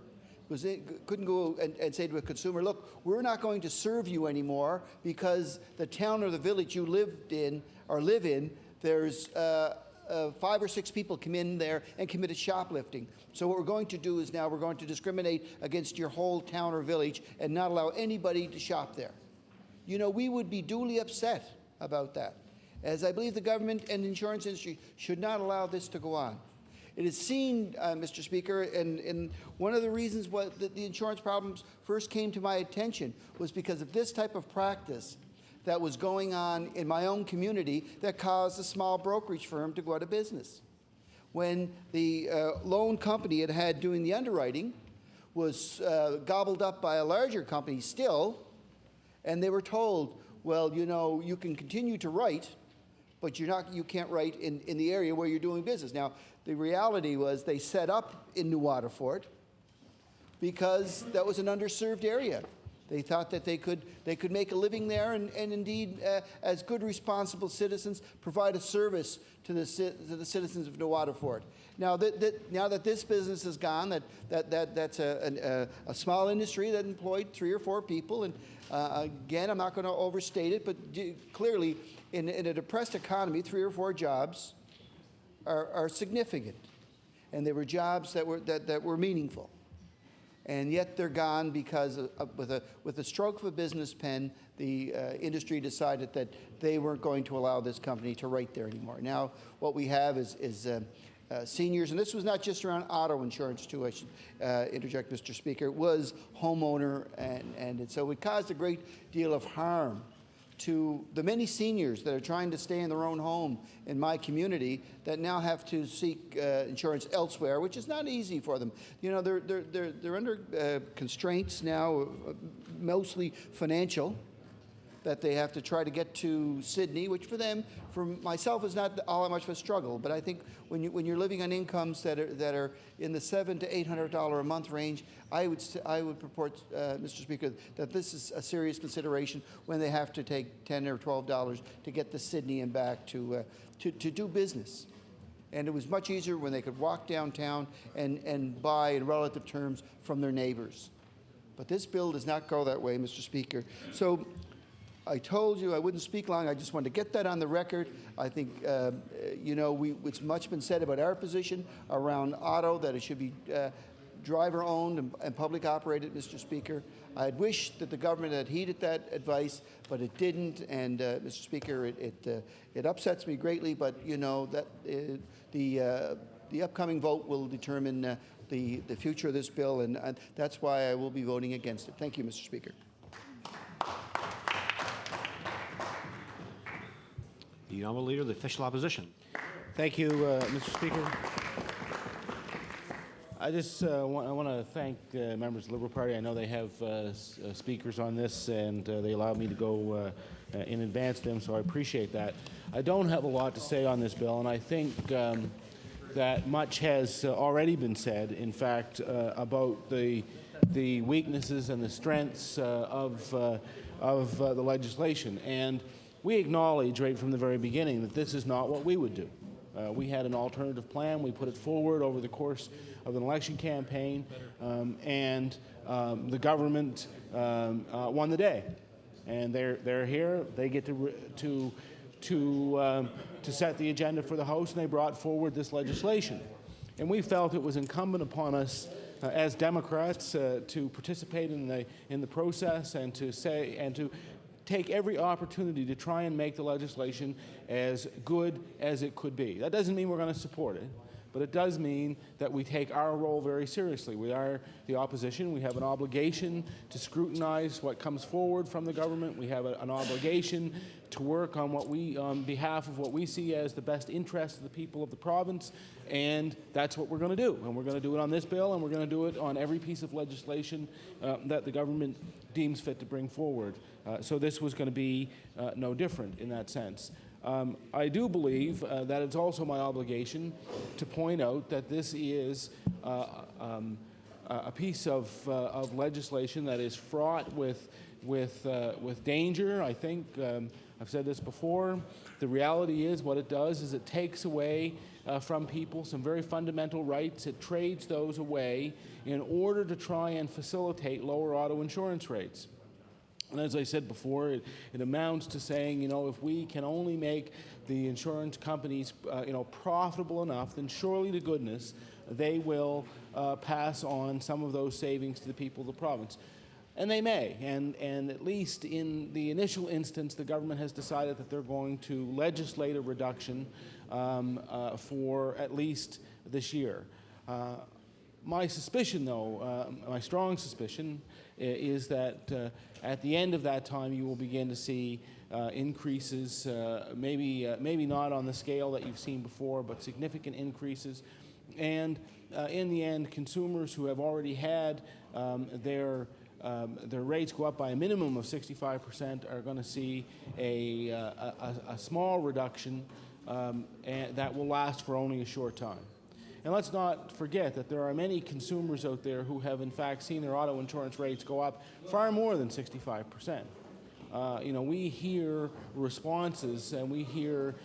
couldn't go and say to a consumer, look, we're not going to serve you anymore because the town or the village you lived in or live in, there's 5 or 6 people come in there and committed shoplifting. So what we're going to do is now we're going to discriminate against your whole town or village and not allow anybody to shop there. You know, we would be duly upset about that, as I believe the government and the insurance industry should not allow this to go on. It is seen, Mr. Speaker, and one of the reasons why the insurance problems first came to my attention was because of this type of practice that was going on in my own community that caused a small brokerage firm to go out of business. When the loan company it had doing the underwriting was gobbled up by a larger company still, and they were told, well, you know, you can continue to write, but you can't write in the area where you're doing business. Now, the reality was they set up in New Waterford because that was an underserved area. They thought that they could make a living there and indeed, as good responsible citizens, provide a service to the citizens of New Waterford. Now that this business is gone, that's a small industry that employed 3 or 4 people. And again, I'm not going to overstate it, but clearly, in a depressed economy, 3 or 4 jobs are significant, and they were jobs that were meaningful. And yet they're gone because with a stroke of a business pen, the industry decided that they weren't going to allow this company to write there anymore. Now what we have is seniors, and this was not just around auto insurance too, I should interject, Mr. Speaker. It was homeowner, and so it caused a great deal of harm to the many seniors that are trying to stay in their own home in my community that now have to seek insurance elsewhere, which is not easy for them. You know, they're under constraints now, mostly financial, that they have to try to get to Sydney, which for them, for myself, is not all that much of a struggle. But I think when you're living on incomes that are in the $700 to $800 a month range, I would purport, Mr. Speaker, that this is a serious consideration when they have to take $10 or $12 to get to Sydney and back to do business. And it was much easier when they could walk downtown and buy in relative terms from their neighbors. But this bill does not go that way, Mr. Speaker. So I told you I wouldn't speak long. I just wanted to get that on the record. I think, you know, it's much been said about our position around auto, that it should be driver-owned and public operated, Mr. Speaker. I'd wish that the government had heeded that advice, but it didn't. And, Mr. Speaker, it upsets me greatly, but, you know, that the upcoming vote will determine the future of this bill, and that's why I will be voting against it. Thank you, Mr. Speaker. The honourable leader of the official opposition. Thank you, Mr. Speaker. I just want to thank members of the Liberal Party. I know they have speakers on this, and they allowed me to go in advance of them, so I appreciate that. I don't have a lot to say on this bill, and I think that much has already been said, in fact, about the weaknesses and the strengths of the legislation. And we acknowledge right from the very beginning that this is not what we would do. We had an alternative plan. We put it forward over the course of an election campaign, and the government won the day. And they're here. They get to set the agenda for the House, and they brought forward this legislation. And we felt it was incumbent upon us as Democrats to participate in the process and to take every opportunity to try and make the legislation as good as it could be. That doesn't mean we're going to support it, but it does mean that we take our role very seriously. We are the opposition. We have an obligation to scrutinize what comes forward from the government. We have an obligation to work on on behalf of what we see as the best interests of the people of the province, and that's what we're going to do. And we're going to do it on this bill, and we're going to do it on every piece of legislation that the government deems fit to bring forward. So this was going to be no different in that sense. I do believe that it's also my obligation to point out that this is a piece of legislation that is fraught with danger. I think I've said this before. The reality is what it does is it takes away from people some very fundamental rights. It trades those away in order to try and facilitate lower auto insurance rates. And as I said before, it amounts to saying, you know, if we can only make the insurance companies, profitable enough, then surely to goodness they will pass on some of those savings to the people of the province. And they may, and at least in the initial instance, the government has decided that they're going to legislate a reduction for at least this year. My suspicion, though, my strong suspicion, is that at the end of that time you will begin to see increases, maybe not on the scale that you've seen before, but significant increases. And in the end, consumers who have already had their rates go up by a minimum of 65% are going to see a small reduction, and that will last for only a short time. And let's not forget that there are many consumers out there who have in fact seen their auto insurance rates go up far more than 65%. We hear responses, and we hear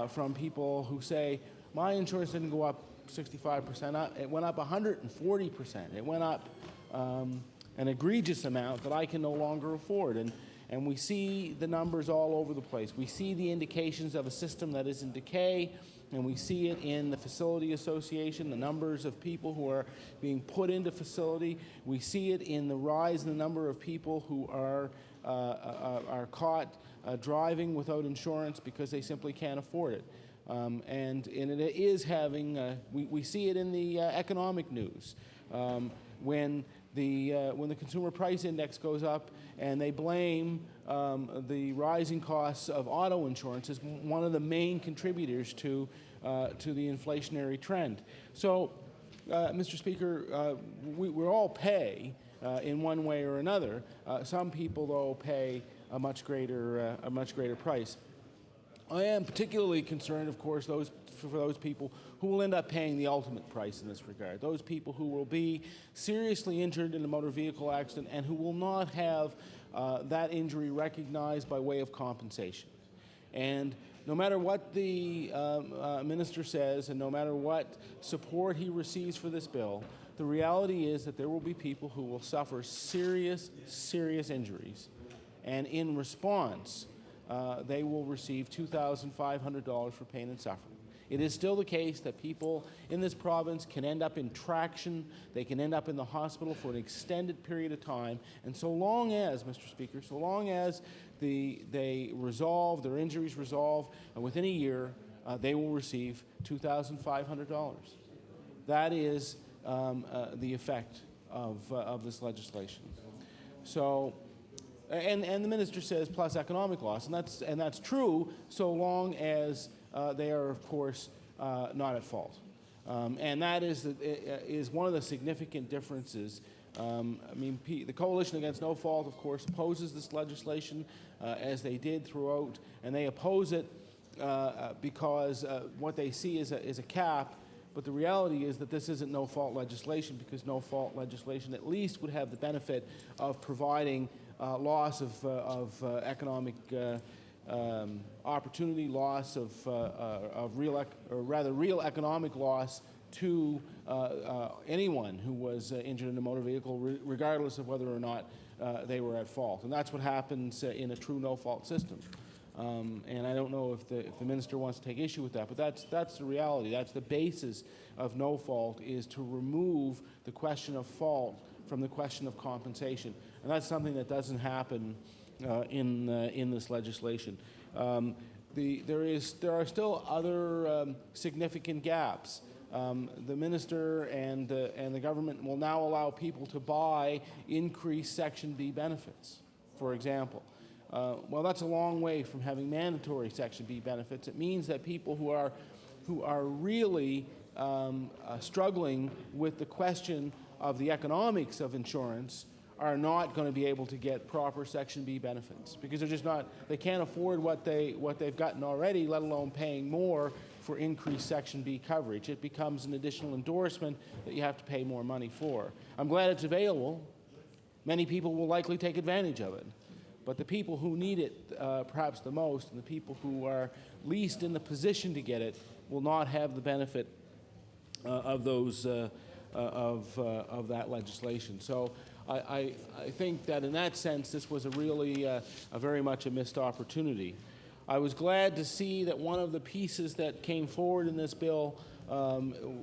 from people who say, my insurance didn't go up 65%, it went up 140%. It went up an egregious amount that I can no longer afford. And we see the numbers all over the place. We see the indications of a system that is in decay, and we see it in the facility association, the numbers of people who are being put into facility. We see it in the rise in the number of people who are caught driving without insurance because they simply can't afford it. And it is having, we see it in the economic news. When the consumer price index goes up and they blame the rising costs of auto insurance as one of the main contributors to the inflationary trend. So, Mr. Speaker, we all pay in one way or another. Some people, though, pay a much greater price. I am particularly concerned, of course, for those people who will end up paying the ultimate price in this regard. Those people who will be seriously injured in a motor vehicle accident and who will not have that injury recognized by way of compensation. And no matter what the minister says and no matter what support he receives for this bill, the reality is that there will be people who will suffer serious injuries. And in response, they will receive $2,500 for pain and suffering. It is still the case that people in this province can end up in traction, they can end up in the hospital for an extended period of time, and so long as, Mr. Speaker, so long as they resolve, their injuries resolve, and within a year, they will receive $2,500. That is the effect of this legislation. So, and the minister says plus economic loss, and that's true so long as they are, of course, not at fault. And that is one of the significant differences. The Coalition Against No Fault, of course, opposes this legislation as they did throughout, and they oppose it because what they see is a cap. But the reality is that this isn't no-fault legislation, because no-fault legislation at least would have the benefit of providing loss of economic opportunity, loss of real economic loss to anyone who was injured in a motor vehicle, regardless of whether or not they were at fault. And that's what happens in a true no-fault system. And I don't know if the minister wants to take issue with that, but that's the reality. That's the basis of no fault, is to remove the question of fault from the question of compensation. And that's something that doesn't happen in this legislation. There are still other significant gaps. The minister and the government will now allow people to buy increased Section B benefits, for example. Well, that's a long way from having mandatory Section B benefits. It means that people who are really struggling with the question of the economics of insurance are not going to be able to get proper Section B benefits, because they're just not. They can't afford what they've gotten already, let alone paying more for increased Section B coverage. It becomes an additional endorsement that you have to pay more money for. I'm glad it's available. Many people will likely take advantage of it. But the people who need it perhaps the most, and the people who are least in the position to get it, will not have the benefit of that legislation. So I think that in that sense, this was a really very much a missed opportunity. I was glad to see that one of the pieces that came forward in this bill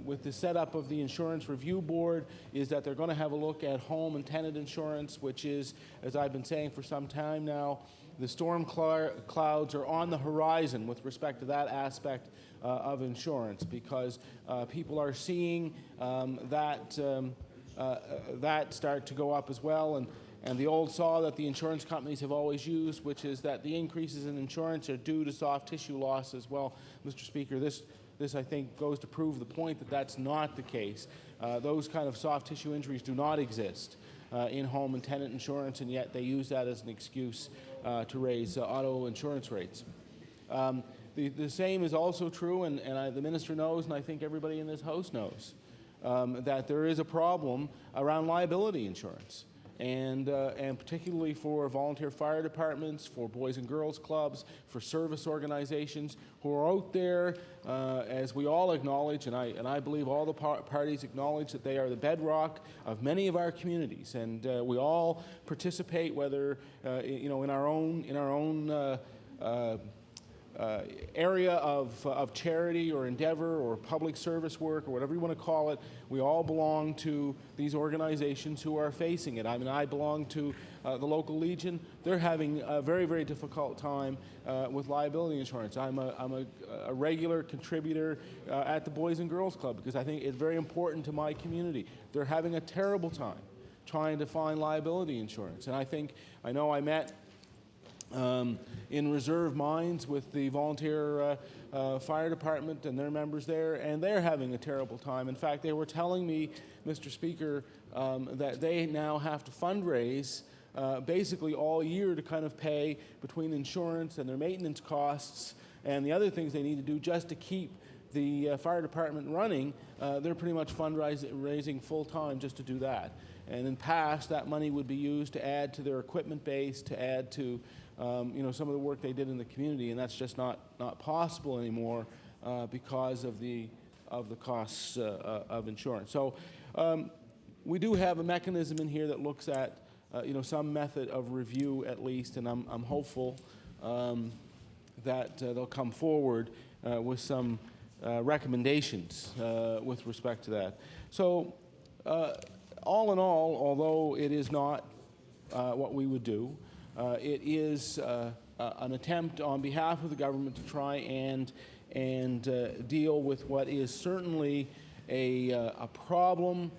with the setup of the Insurance Review Board is that they're going to have a look at home and tenant insurance, which is, as I've been saying for some time now, the storm clouds are on the horizon with respect to that aspect of insurance, because people are seeing that start to go up as well. And the old saw that the insurance companies have always used, which is that the increases in insurance are due to soft tissue loss as well. Mr. Speaker, this I think goes to prove the point that that's not the case. Those kind of soft tissue injuries do not exist in home and tenant insurance, and yet they use that as an excuse to raise auto insurance rates. The same is also true, and the Minister knows, and I think everybody in this House knows, that there is a problem around liability insurance. And particularly for volunteer fire departments, for Boys and Girls Clubs, for service organizations who are out there, as we all acknowledge, and I believe all the parties acknowledge that they are the bedrock of many of our communities, and we all participate, whether in our own area of charity or endeavor or public service work or whatever you want to call it. We all belong to these organizations who are facing it. I mean, I belong to the local Legion. They're having a very, very difficult time with liability insurance. I'm a regular contributor at the Boys and Girls Club because I think it's very important to my community. They're having a terrible time trying to find liability insurance. And I know I met in reserve mines with the volunteer fire department and their members there, and they're having a terrible time. In fact, they were telling me, Mr. Speaker, that they now have to fundraise basically all year to kind of pay between insurance and their maintenance costs and the other things they need to do just to keep the fire department running. They're pretty much fundraising full-time just to do that. And in past, that money would be used to add to their equipment base, to add to some of the work they did in the community, and that's just not possible anymore because of the costs of insurance. So we do have a mechanism in here that looks at some method of review at least, and I'm hopeful that they'll come forward with some recommendations with respect to that. So all in all, although it is not what we would do, it is an attempt on behalf of the government to try and deal with what is certainly a problem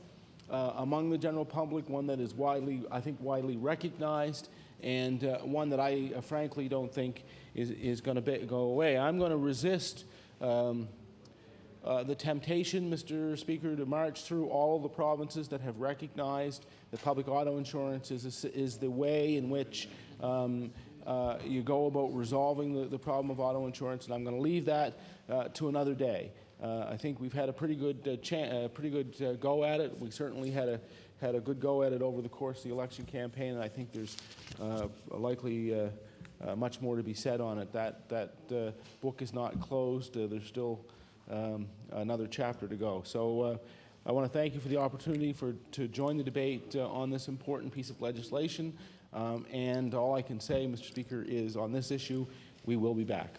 among the general public, one that is widely recognized, and one that I frankly don't think is going to go away. I'm going to resist the temptation, Mr. Speaker, to march through all of the provinces that have recognized that public auto insurance is the way in which you go about resolving the problem of auto insurance, and I'm going to leave that to another day. I think we've had a pretty good go at it. We certainly had a good go at it over the course of the election campaign, and I think there's likely much more to be said on it. That book is not closed. There's still another chapter to go. So I want to thank you for the opportunity to join the debate on this important piece of legislation. And all I can say, Mr. Speaker, is on this issue, we will be back.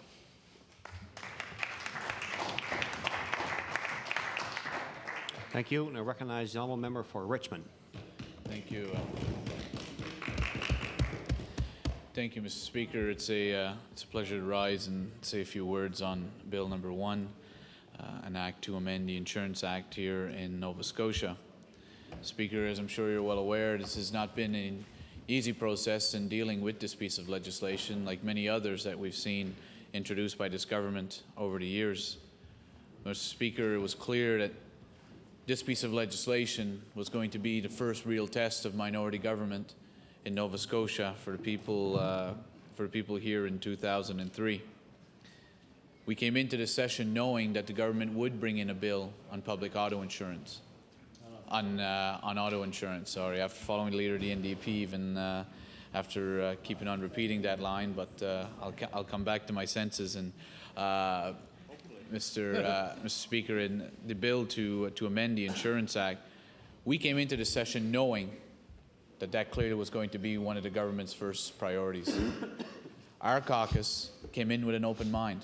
Thank you. And I recognize the honourable member for Richmond. Thank you. Thank you, Mr. Speaker. It's a pleasure to rise and say a few words on Bill number 1, an act to amend the Insurance Act here in Nova Scotia. Speaker, as I'm sure you're well aware, this has not been an easy process in dealing with this piece of legislation, like many others that we've seen introduced by this government over the years. Mr. Speaker, it was clear that this piece of legislation was going to be the first real test of minority government in Nova Scotia for the people here in 2003. We came into this session knowing that the government would bring in a bill on public auto insurance, on auto insurance, sorry, after following the leader of the NDP, even after keeping on repeating that line, but I'll come back to my senses. And Mr. Speaker, in the bill to amend the Insurance Act, we came into the session knowing that clearly was going to be one of the government's first priorities. Our caucus came in with an open mind.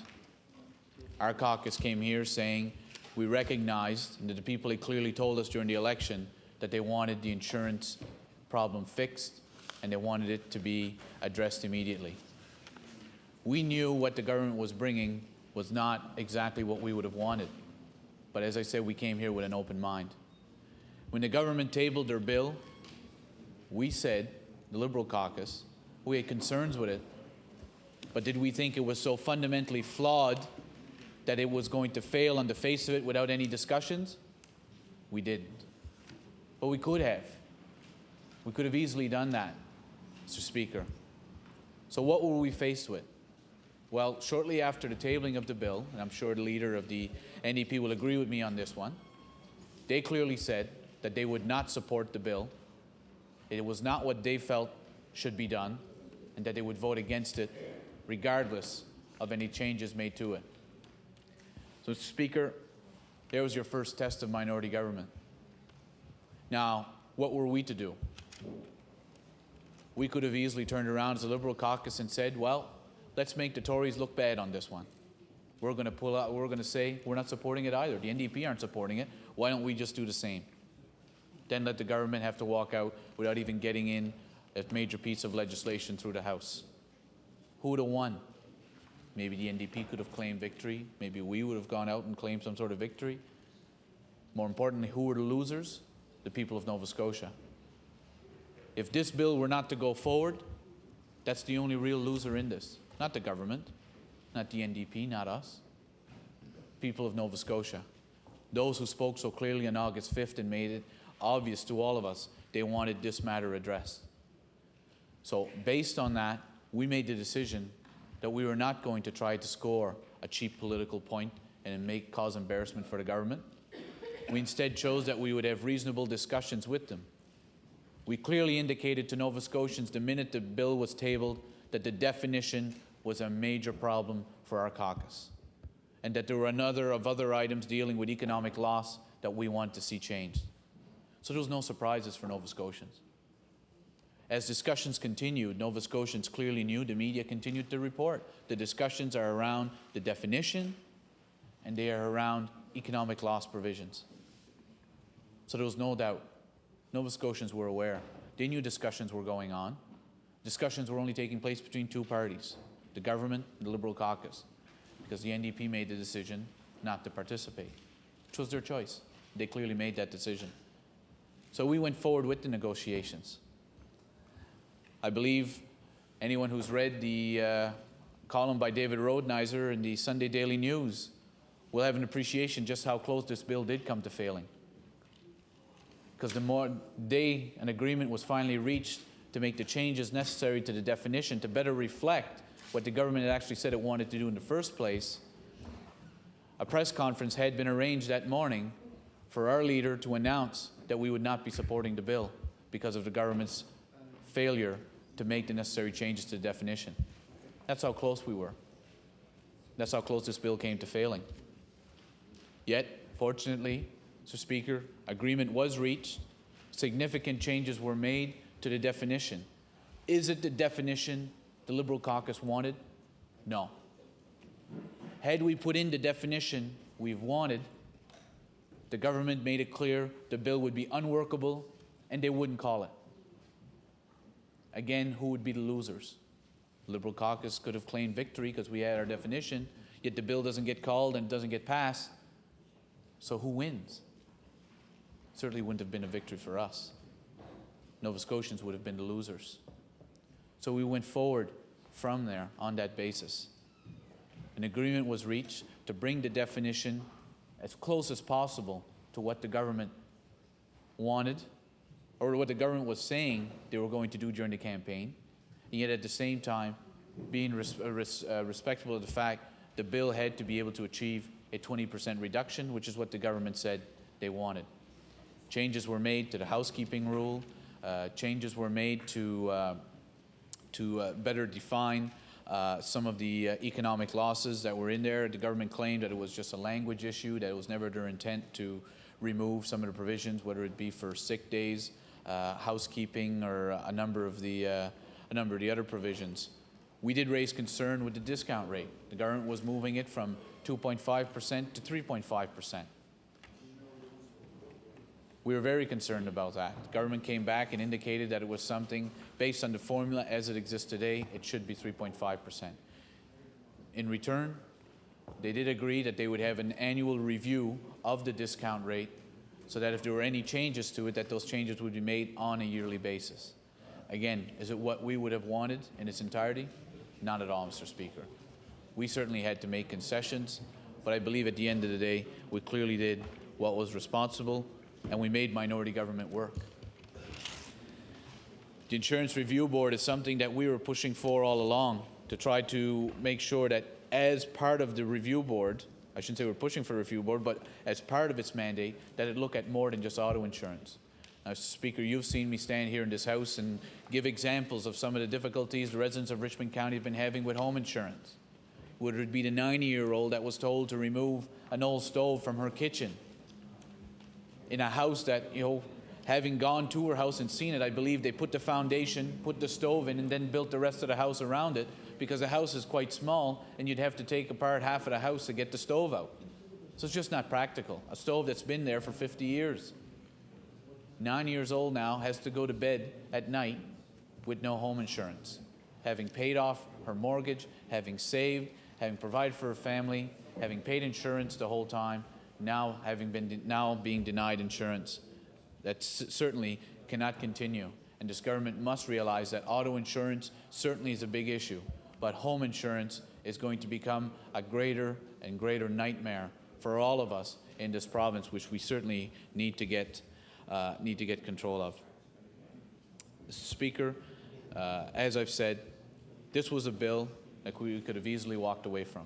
Our caucus came here saying we recognized that the people had clearly told us during the election that they wanted the insurance problem fixed and they wanted it to be addressed immediately. We knew what the government was bringing was not exactly what we would have wanted. But as I said, we came here with an open mind. When the government tabled their bill, we said, the Liberal caucus, we had concerns with it. But did we think it was so fundamentally flawed that it was going to fail on the face of it without any discussions? We didn't. But we could have. We could have easily done that, Mr. Speaker. So what were we faced with? Well, shortly after the tabling of the bill, and I'm sure the leader of the NDP will agree with me on this one, they clearly said that they would not support the bill. It was not what they felt should be done, and that they would vote against it regardless of any changes made to it. So, Mr. Speaker, there was your first test of minority government. Now, what were we to do? We could have easily turned around as a Liberal caucus and said, well, let's make the Tories look bad on this one. We're going to pull out, we're going to say we're not supporting it either. The NDP aren't supporting it. Why don't we just do the same? Then let the government have to walk out without even getting in a major piece of legislation through the House. Who would have won? Maybe the NDP could have claimed victory. Maybe we would have gone out and claimed some sort of victory. More importantly, who were the losers? The people of Nova Scotia. If this bill were not to go forward, that's the only real loser in this. Not the government, not the NDP, not us. People of Nova Scotia. Those who spoke so clearly on August 5th and made it obvious to all of us they wanted this matter addressed. So based on that, we made the decision that we were not going to try to score a cheap political point and cause embarrassment for the government. We instead chose that we would have reasonable discussions with them. We clearly indicated to Nova Scotians the minute the bill was tabled that the definition was a major problem for our caucus, and that there were other items dealing with economic loss that we want to see changed. So there was no surprises for Nova Scotians. As discussions continued, Nova Scotians clearly knew, the media continued to report, the discussions are around the definition and they are around economic loss provisions. So there was no doubt. Nova Scotians were aware. They knew discussions were going on. Discussions were only taking place between two parties, the government and the Liberal caucus, because the NDP made the decision not to participate, which was their choice. They clearly made that decision. So we went forward with the negotiations. I believe anyone who's read the column by David Rodenheiser in the Sunday Daily News will have an appreciation just how close this bill did come to failing. Because the more an agreement was finally reached to make the changes necessary to the definition to better reflect what the government had actually said it wanted to do in the first place, a press conference had been arranged that morning for our leader to announce that we would not be supporting the bill because of the government's failure to make the necessary changes to the definition. That's how close we were. That's how close this bill came to failing. Yet, fortunately, Mr. Speaker, agreement was reached. Significant changes were made to the definition. Is it the definition the Liberal caucus wanted? No. Had we put in the definition we've wanted, the government made it clear the bill would be unworkable and they wouldn't call it. Again, who would be the losers? The Liberal caucus could have claimed victory because we had our definition, yet the bill doesn't get called and doesn't get passed. So who wins? Certainly wouldn't have been a victory for us. Nova Scotians would have been the losers. So we went forward from there on that basis. An agreement was reached to bring the definition as close as possible to what the government wanted, or what the government was saying they were going to do during the campaign, and yet at the same time being respectful of the fact the bill had to be able to achieve a 20% reduction, which is what the government said they wanted. Changes were made to the housekeeping rule. Changes were made to better define some of the economic losses that were in there. The government claimed that it was just a language issue, that it was never their intent to remove some of the provisions, whether it be for sick days, housekeeping, or a number of the other provisions. We did raise concern with the discount rate. The government was moving it from 2.5% to 3.5%. We were very concerned about that. The government came back and indicated that it was something based on the formula as it exists today, it should be 3.5%. In return, they did agree that they would have an annual review of the discount rate so that if there were any changes to it, that those changes would be made on a yearly basis. Again, is it what we would have wanted in its entirety? Not at all, Mr. Speaker. We certainly had to make concessions, but I believe at the end of the day, we clearly did what was responsible, and we made minority government work. The Insurance Review Board is something that we were pushing for all along to try to make sure that as part of the review board, I shouldn't say we're pushing for a review board, but as part of its mandate, that it look at more than just auto insurance. Now, Speaker, you've seen me stand here in this House and give examples of some of the difficulties the residents of Richmond County have been having with home insurance. Whether it be the 90-year-old that was told to remove an old stove from her kitchen in a house that, you know, having gone to her house and seen it, I believe they put the foundation, put the stove in, and then built the rest of the house around it because the house is quite small and you'd have to take apart half of the house to get the stove out. So it's just not practical. A stove that's been there for 50 years. 9 years old now, has to go to bed at night with no home insurance, having paid off her mortgage, having saved, having provided for her family, having paid insurance the whole time, now being denied insurance. That certainly cannot continue. And this government must realize that auto insurance certainly is a big issue, but home insurance is going to become a greater and greater nightmare for all of us in this province, which we certainly need to get control of. Mr. Speaker, as I've said, this was a bill that we could have easily walked away from.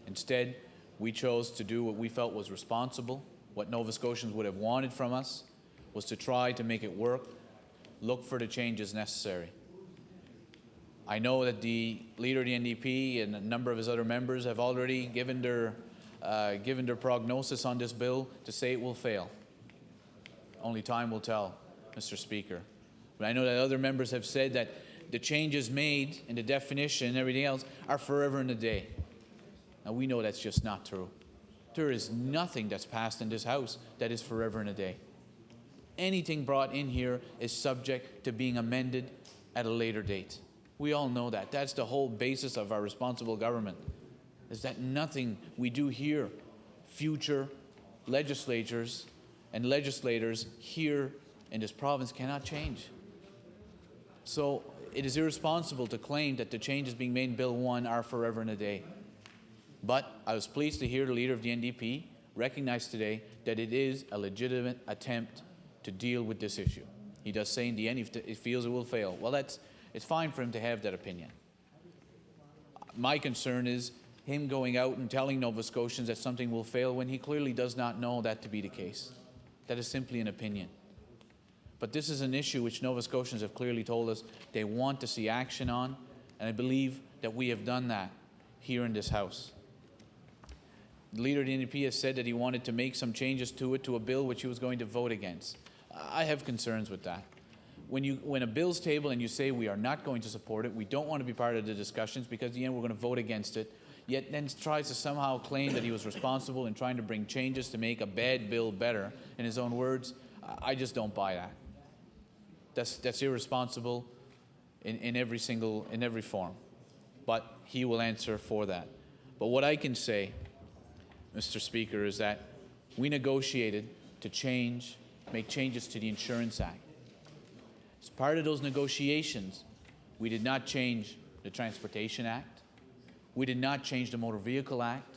Instead, we chose to do what we felt was responsible. What Nova Scotians would have wanted from us was to try to make it work, look for the changes necessary. I know that the leader of the NDP and a number of his other members have already given their prognosis on this bill to say it will fail. Only time will tell, Mr. Speaker. But I know that other members have said that the changes made in the definition and everything else are forever and a day. Now, we know that's just not true. There is nothing that's passed in this House that is forever and a day. Anything brought in here is subject to being amended at a later date. We all know that. That's the whole basis of our responsible government, is that nothing we do here, future legislators and legislators here in this province cannot change. So it is irresponsible to claim that the changes being made in Bill 1 are forever and a day. But I was pleased to hear the leader of the NDP recognize today that it is a legitimate attempt to deal with this issue. He does say in the end he feels it will fail. Well, it's fine for him to have that opinion. My concern is him going out and telling Nova Scotians that something will fail when he clearly does not know that to be the case. That is simply an opinion. But this is an issue which Nova Scotians have clearly told us they want to see action on, and I believe that we have done that here in this House. The leader of the NDP has said that he wanted to make some changes to it, to a bill which he was going to vote against. I have concerns with that. When a bill's tabled and you say we are not going to support it, we don't want to be part of the discussions because in the end we're going to vote against it, yet then tries to somehow claim that he was responsible in trying to bring changes to make a bad bill better, in his own words, I just don't buy that. That's irresponsible in every form. But he will answer for that. But what I can say, Mr. Speaker, is that we negotiated to make changes to the Insurance Act. As part of those negotiations, we did not change the Transportation Act. We did not change the Motor Vehicle Act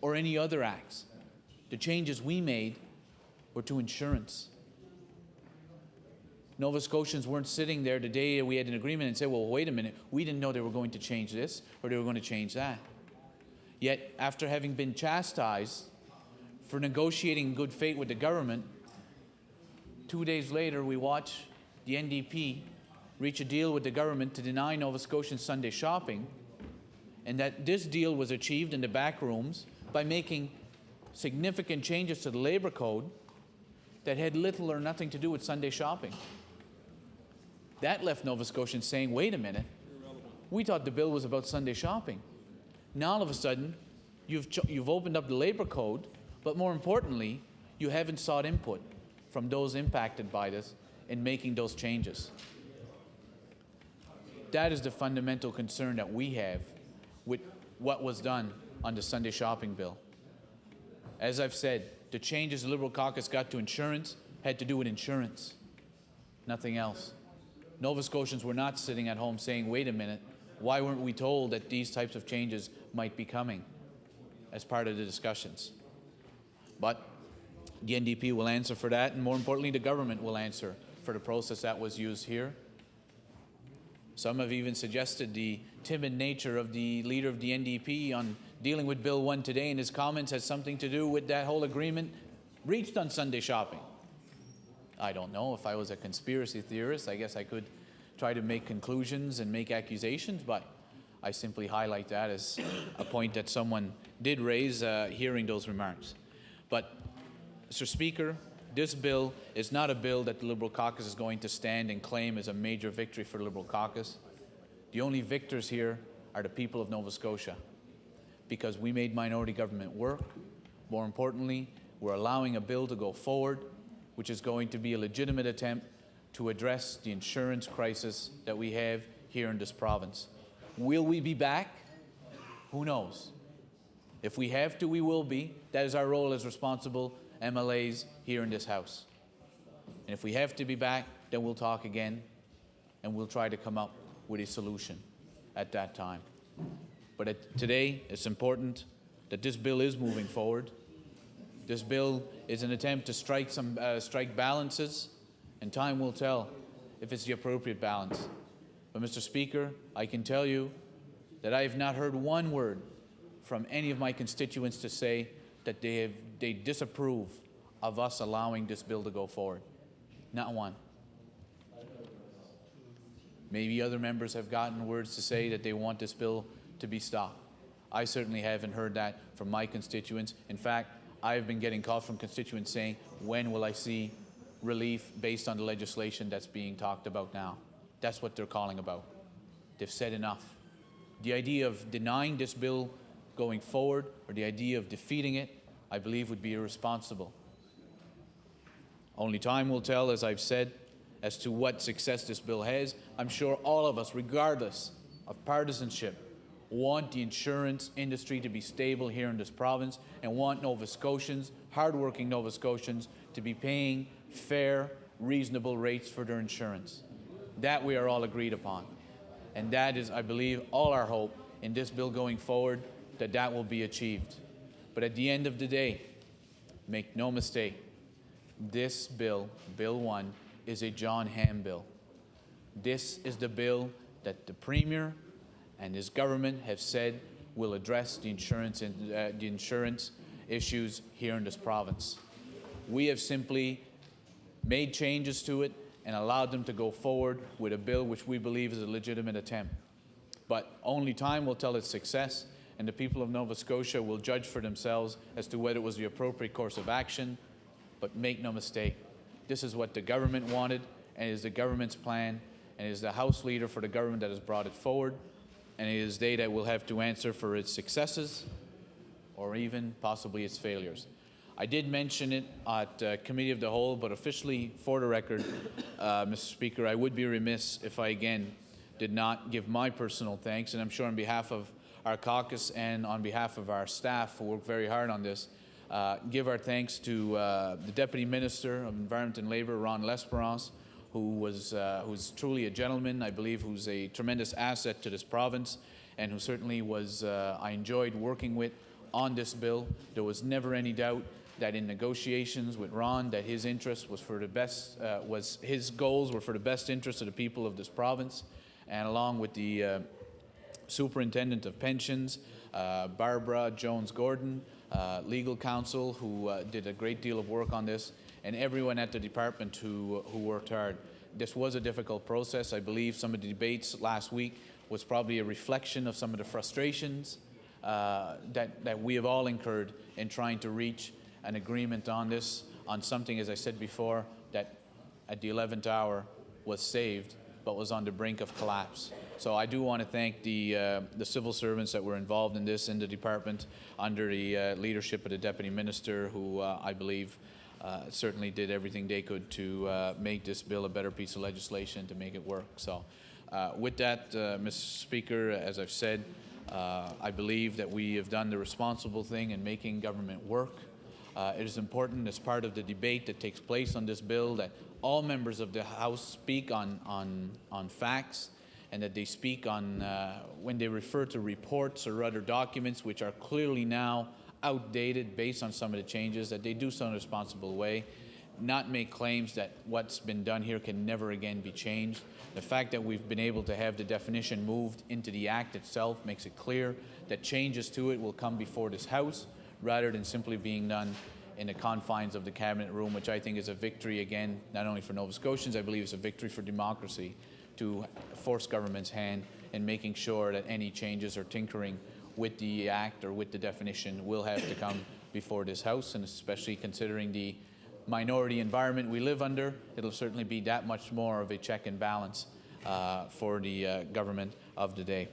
or any other acts. The changes we made were to insurance. Nova Scotians weren't sitting there the day we had an agreement and said, well, wait a minute, we didn't know they were going to change this or they were going to change that. Yet, after having been chastised for negotiating in good faith with the government, 2 days later we watch the NDP reach a deal with the government to deny Nova Scotians Sunday shopping, and that this deal was achieved in the back rooms by making significant changes to the Labour Code that had little or nothing to do with Sunday shopping. That left Nova Scotians saying, wait a minute, we thought the bill was about Sunday shopping. Now all of a sudden, you've opened up the Labour Code, but more importantly, you haven't sought input from those impacted by this in making those changes. That is the fundamental concern that we have with what was done on the Sunday shopping bill. As I've said, the changes the Liberal caucus got to insurance had to do with insurance, nothing else. Nova Scotians were not sitting at home saying, wait a minute, why weren't we told that these types of changes might be coming as part of the discussions? But the NDP will answer for that, and more importantly, the government will answer for the process that was used here. Some have even suggested the timid nature of the leader of the NDP on dealing with Bill 1 today, and his comments has something to do with that whole agreement reached on Sunday shopping. I don't know. If I was a conspiracy theorist, I guess I could try to make conclusions and make accusations, but I simply highlight that as a point that someone did raise hearing those remarks. But, Mr. Speaker, this bill is not a bill that the Liberal caucus is going to stand and claim as a major victory for the Liberal caucus. The only victors here are the people of Nova Scotia, because we made minority government work. More importantly, we're allowing a bill to go forward which is going to be a legitimate attempt to address the insurance crisis that we have here in this province. Will we be back? Who knows? If we have to, we will be. That is our role as responsible MLAs here in this House. And if we have to be back, then we'll talk again, and we'll try to come up with a solution at that time. But today, it's important that this bill is moving forward. This bill is an attempt to strike balances, and time will tell if it's the appropriate balance. But, Mr. Speaker, I can tell you that I have not heard one word from any of my constituents to say that they disapprove of us allowing this bill to go forward. Not one. Maybe other members have gotten words to say that they want this bill to be stopped. I certainly haven't heard that from my constituents. In fact, I've been getting calls from constituents saying, when will I see relief based on the legislation that's being talked about now? That's what they're calling about. They've said enough. The idea of denying this bill going forward, or the idea of defeating it, I believe would be irresponsible. Only time will tell, as I've said, as to what success this bill has. I'm sure all of us, regardless of partisanship, want the insurance industry to be stable here in this province and want Nova Scotians, hardworking Nova Scotians, to be paying fair, reasonable rates for their insurance. That we are all agreed upon. And that is, I believe, all our hope in this bill going forward, that that will be achieved. But at the end of the day, make no mistake, this bill, Bill 1, is a John Ham bill. This is the bill that the Premier and his government have said will address the insurance issues here in this province. We have simply made changes to it and allowed them to go forward with a bill which we believe is a legitimate attempt. But only time will tell its success, and the people of Nova Scotia will judge for themselves as to whether it was the appropriate course of action. But make no mistake, this is what the government wanted, and it is the government's plan, and it is the House Leader for the government that has brought it forward, and it is they that will have to answer for its successes or even possibly its failures. I did mention it at Committee of the Whole, but officially, for the record, Mr. Speaker, I would be remiss if I again did not give my personal thanks, and I'm sure on behalf of our caucus and on behalf of our staff who worked very hard on this, give our thanks to the Deputy Minister of Environment and Labour, Ron L'Esperance, who's truly a gentleman, I believe, who's a tremendous asset to this province, and who certainly was, I enjoyed working with on this bill. There was never any doubt that in negotiations with Ron, that his interest was for the best, his goals were for the best interest of the people of this province, and along with the Superintendent of Pensions, Barbara Jones-Gordon, legal counsel, who did a great deal of work on this, and everyone at the department who worked hard. This was a difficult process. I believe some of the debates last week was probably a reflection of some of the frustrations that we have all incurred in trying to reach an agreement on this, on something, as I said before, that at the 11th hour was saved, but was on the brink of collapse. So I do want to thank the civil servants that were involved in this in the department under the leadership of the Deputy Minister, who I believe certainly did everything they could to make this bill a better piece of legislation, to make it work. So with that, Mr. Speaker, as I've said, I believe that we have done the responsible thing in making government work. It is important, as part of the debate that takes place on this bill, that all members of the House speak on facts, and that they speak on, when they refer to reports or other documents which are clearly now outdated based on some of the changes, that they do so in a responsible way, not make claims that what's been done here can never again be changed. The fact that we've been able to have the definition moved into the Act itself makes it clear that changes to it will come before this House, rather than simply being done in the confines of the Cabinet room, which I think is a victory, again, not only for Nova Scotians, I believe it's a victory for democracy to force government's hand in making sure that any changes or tinkering with the Act or with the definition will have to come before this House, and especially considering the minority environment we live under, it'll certainly be that much more of a check and balance for the government of the day.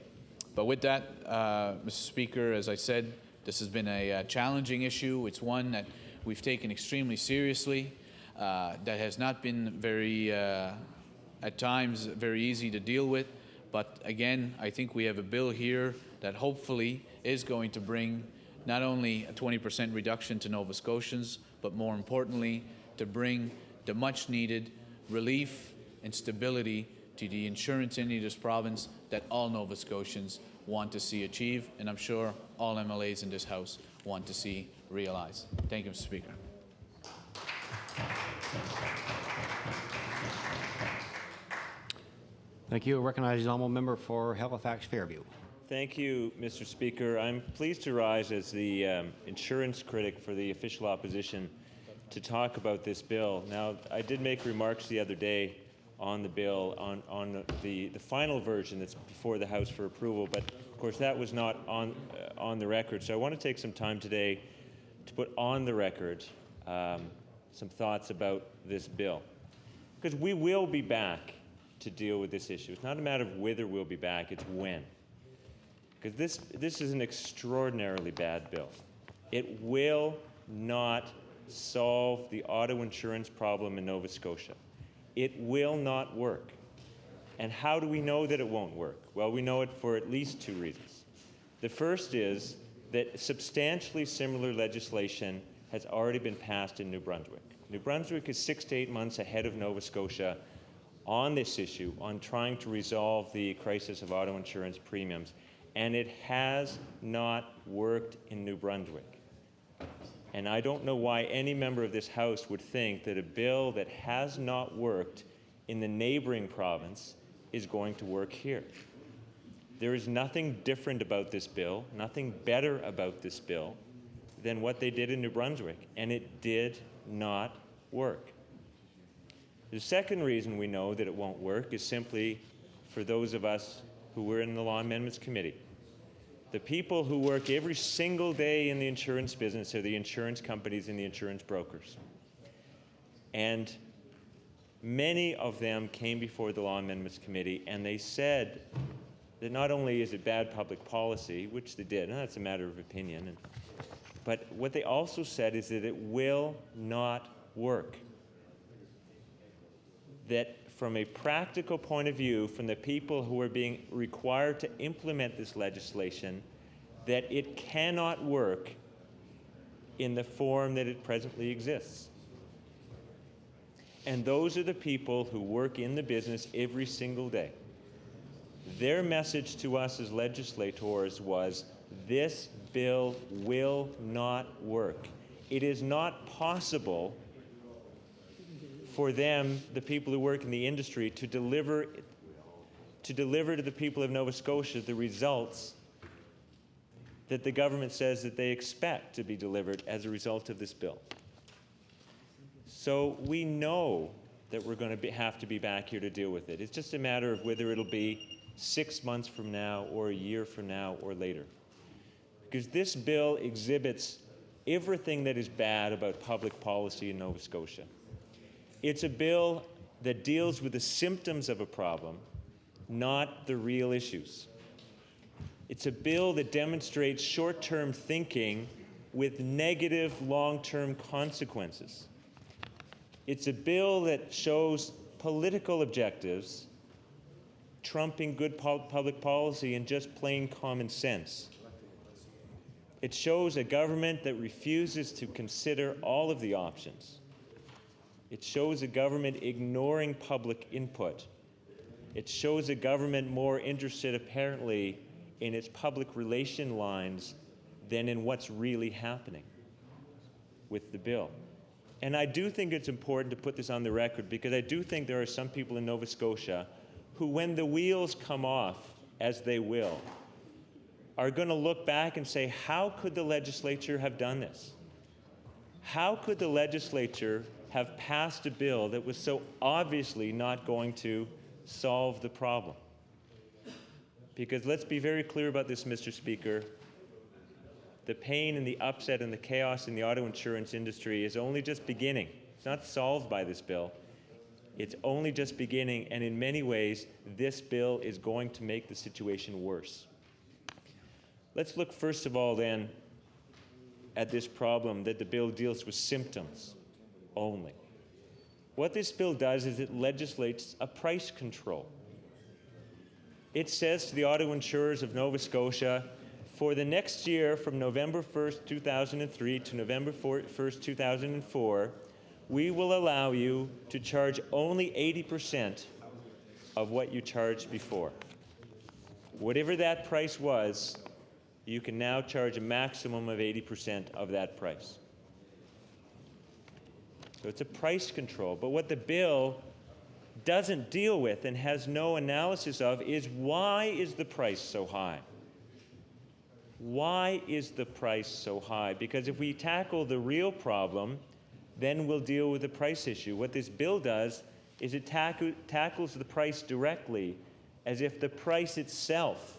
But with that, Mr. Speaker, as I said, this has been a challenging issue. It's one that we've taken extremely seriously, that has not been very, at times, very easy to deal with. But again, I think we have a bill here that hopefully is going to bring not only a 20% reduction to Nova Scotians, but more importantly, to bring the much-needed relief and stability to the insurance in this province that all Nova Scotians want to see achieve, and I'm sure all MLAs in this House want to see realized. Thank you, Mr. Speaker. Thank you. I recognize the honourable member for Halifax Fairview. Thank you, Mr. Speaker. I'm pleased to rise as the insurance critic for the official opposition to talk about this bill. Now, I did make remarks the other day on the bill, on the final version that's before the House for approval, but of course that was not on the record. So I want to take some time today to put on the record some thoughts about this bill, because we will be back to deal with this issue. It's not a matter of whether we'll be back, it's when. Because this is an extraordinarily bad bill. It will not solve the auto insurance problem in Nova Scotia. It will not work. And how do we know that it won't work? Well, we know it for at least two reasons. The first is that substantially similar legislation has already been passed in New Brunswick. New Brunswick is 6 to 8 months ahead of Nova Scotia on this issue, on trying to resolve the crisis of auto insurance premiums. And it has not worked in New Brunswick. And I don't know why any member of this House would think that a bill that has not worked in the neighboring province is going to work here. There is nothing different about this bill, nothing better about this bill than what they did in New Brunswick, and it did not work. The second reason we know that it won't work is simply for those of us who were in the Law Amendments Committee. The people who work every single day in the insurance business are the insurance companies and the insurance brokers. And many of them came before the Law Amendments Committee, and they said that not only is it bad public policy, which they did, and that's a matter of opinion, but what they also said is that it will not work. That from a practical point of view, from the people who are being required to implement this legislation, that it cannot work in the form that it presently exists. And those are the people who work in the business every single day. Their message to us as legislators was, this bill will not work. It is not possible for them, the people who work in the industry, to deliver to the people of Nova Scotia the results that the government says that they expect to be delivered as a result of this bill. So we know that we're going to have to be back here to deal with it. It's just a matter of whether it'll be 6 months from now or a year from now or later. Because this bill exhibits everything that is bad about public policy in Nova Scotia. It's a bill that deals with the symptoms of a problem, not the real issues. It's a bill that demonstrates short-term thinking with negative long-term consequences. It's a bill that shows political objectives trumping good public policy and just plain common sense. It shows a government that refuses to consider all of the options. It shows a government ignoring public input. It shows a government more interested, apparently, in its public relation lines than in what's really happening with the bill. And I do think it's important to put this on the record, because I do think there are some people in Nova Scotia who, when the wheels come off, as they will, are going to look back and say, how could the legislature have done this? How could the legislature have passed a bill that was so obviously not going to solve the problem? Because let's be very clear about this, Mr. Speaker. The pain and the upset and the chaos in the auto insurance industry is only just beginning. It's not solved by this bill. It's only just beginning, and in many ways, this bill is going to make the situation worse. Let's look first of all then at this problem that the bill deals with symptoms only. What this bill does is it legislates a price control. It says to the auto insurers of Nova Scotia, for the next year, from November 1st, 2003 to November 1st, 2004, we will allow you to charge only 80% of what you charged before. Whatever that price was, you can now charge a maximum of 80% of that price. So it's a price control. But what the bill doesn't deal with and has no analysis of is, why is the price so high? Why is the price so high? Because if we tackle the real problem, then we'll deal with the price issue. What this bill does is it tackles the price directly, as if the price itself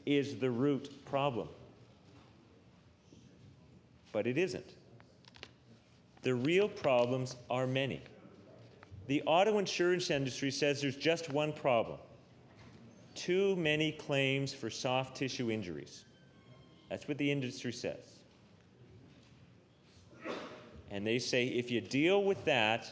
is the root problem. But it isn't. The real problems are many. The auto insurance industry says there's just one problem: too many claims for soft tissue injuries. That's what the industry says. And they say if you deal with that,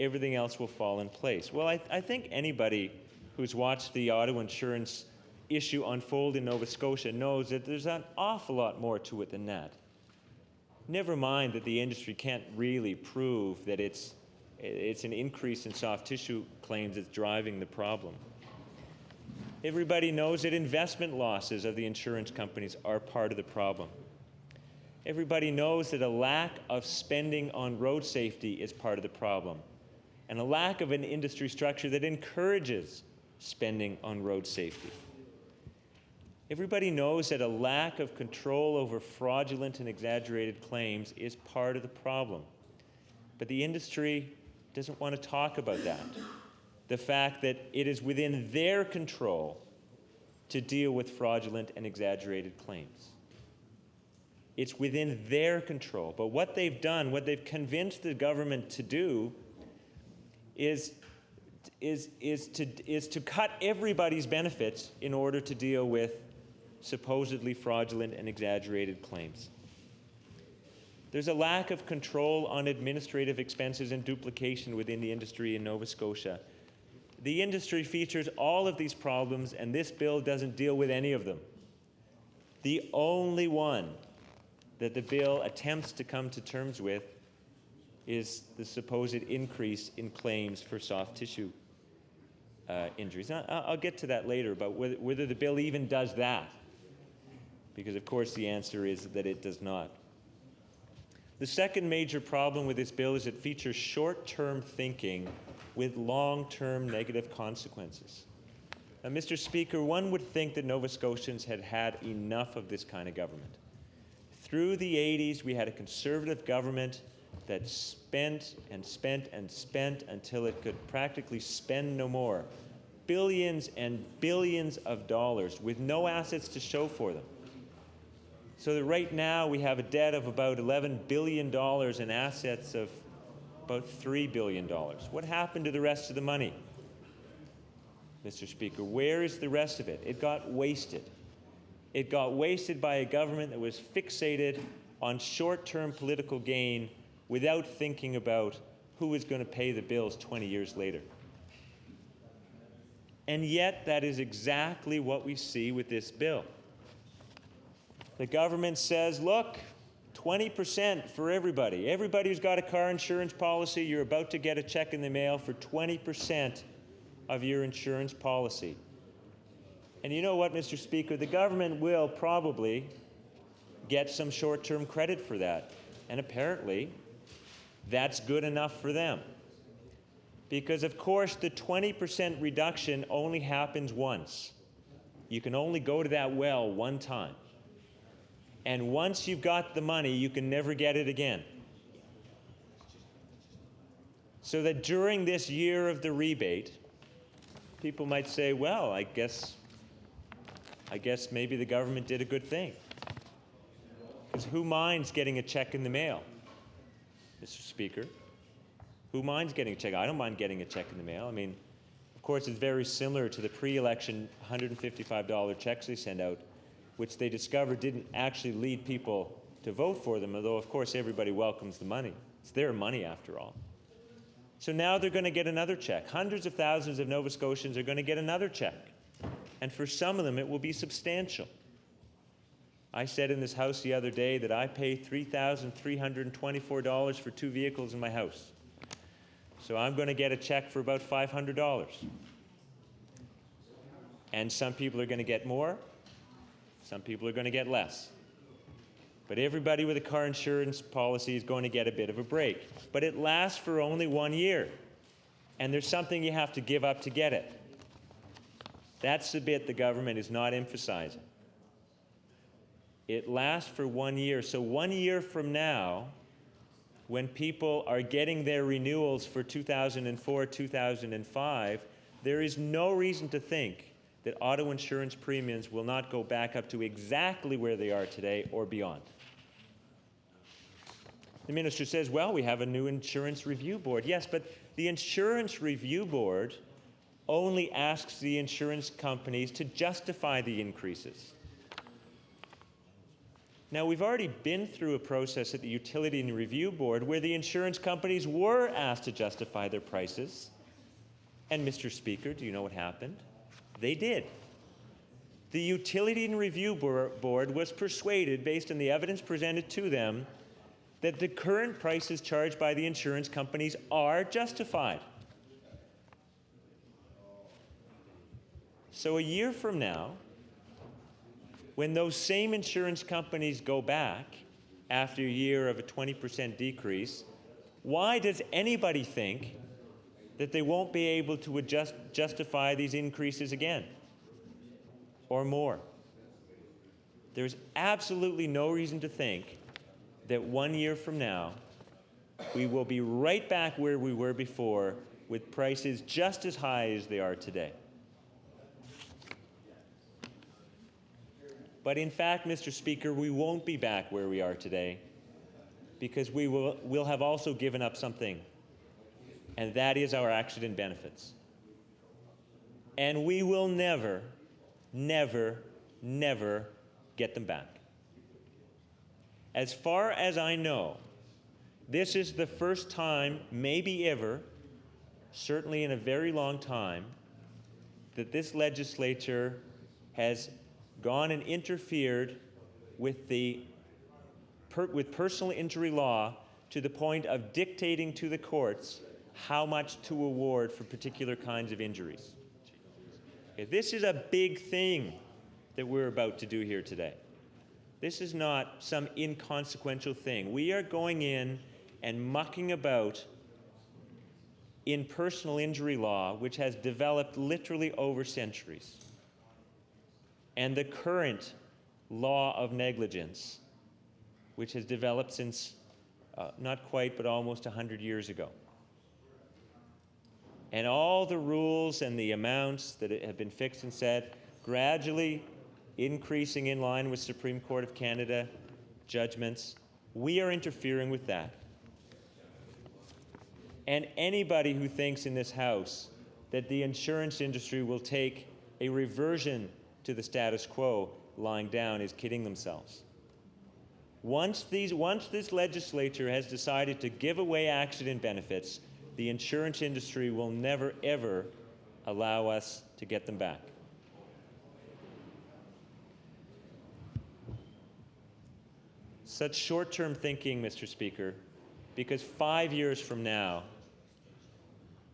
everything else will fall in place. Well, I think anybody who's watched the auto insurance issue unfold in Nova Scotia knows that there's an awful lot more to it than that. Never mind that the industry can't really prove that it's an increase in soft tissue claims that's driving the problem. Everybody knows that investment losses of the insurance companies are part of the problem. Everybody knows that a lack of spending on road safety is part of the problem, and a lack of an industry structure that encourages spending on road safety. Everybody knows that a lack of control over fraudulent and exaggerated claims is part of the problem. But the industry doesn't want to talk about that. The fact that it is within their control to deal with fraudulent and exaggerated claims. It's within their control. But what they've done, what they've convinced the government to do, is to cut everybody's benefits in order to deal with supposedly fraudulent and exaggerated claims. There's a lack of control on administrative expenses and duplication within the industry in Nova Scotia. The industry features all of these problems, and this bill doesn't deal with any of them. The only one that the bill attempts to come to terms with is the supposed increase in claims for soft tissue injuries. Now, I'll get to that later, but whether the bill even does that, because of course the answer is that it does not. The second major problem with this bill is it features short-term thinking with long-term negative consequences. Now, Mr. Speaker, one would think that Nova Scotians had had enough of this kind of government. Through the 80s, we had a conservative government that spent and spent and spent until it could practically spend no more. Billions and billions of dollars with no assets to show for them. So that right now we have a debt of about $11 billion and assets of about $3 billion. What happened to the rest of the money, Mr. Speaker? Where is the rest of it? It got wasted. It got wasted by a government that was fixated on short-term political gain without thinking about who is going to pay the bills 20 years later. And yet, that is exactly what we see with this bill. The government says, look, 20% for everybody. Everybody who's got a car insurance policy, you're about to get a check in the mail for 20% of your insurance policy. And you know what, Mr. Speaker? The government will probably get some short-term credit for that. And apparently, that's good enough for them. Because, of course, the 20% reduction only happens once. You can only go to that well one time. And once you've got the money, you can never get it again. So that during this year of the rebate, people might say, well, I guess maybe the government did a good thing. Because who minds getting a check in the mail, Mr. Speaker? Who minds getting a check? I don't mind getting a check in the mail. I mean, of course, it's very similar to the pre-election $155 checks they send out, which they discovered didn't actually lead people to vote for them, although, of course, everybody welcomes the money. It's their money, after all. So now they're going to get another check. Hundreds of thousands of Nova Scotians are going to get another check. And for some of them, it will be substantial. I said in this House the other day that I pay $3,324 for 2 vehicles in my house. So I'm going to get a check for about $500. And some people are going to get more. Some people are going to get less. But everybody with a car insurance policy is going to get a bit of a break. But it lasts for only 1 year. And there's something you have to give up to get it. That's the bit the government is not emphasizing. It lasts for 1 year. So 1 year from now, when people are getting their renewals for 2004, 2005, there is no reason to think that auto insurance premiums will not go back up to exactly where they are today or beyond. The minister says, well, we have a new insurance review board. Yes, but the insurance review board only asks the insurance companies to justify the increases. Now, we've already been through a process at the Utility and Review Board where the insurance companies were asked to justify their prices. And, Mr. Speaker, do you know what happened? They did. The Utility and Review Board was persuaded, based on the evidence presented to them, that the current prices charged by the insurance companies are justified. So a year from now, when those same insurance companies go back after a year of a 20% decrease, why does anybody think that they won't be able to justify these increases again or more? There's absolutely no reason to think that 1 year from now we will be right back where we were before with prices just as high as they are today. But in fact, Mr. Speaker, we won't be back where we are today because we'll have also given up something, and that is our accident benefits. And we will never, never, never get them back. As far as I know, this is the first time, maybe ever, certainly in a very long time, that this legislature has gone and interfered with with personal injury law to the point of dictating to the courts how much to award for particular kinds of injuries. Okay, this is a big thing that we're about to do here today. This is not some inconsequential thing. We are going in and mucking about in personal injury law, which has developed literally over centuries, and the current law of negligence, which has developed since not quite, but almost 100 years ago. And all the rules and the amounts that have been fixed and set, gradually increasing in line with Supreme Court of Canada judgments, we are interfering with that. And anybody who thinks in this House that the insurance industry will take a reversion to the status quo lying down is kidding themselves. Once this legislature has decided to give away accident benefits, the insurance industry will never, ever allow us to get them back. Such short-term thinking, Mr. Speaker, because 5 years from now,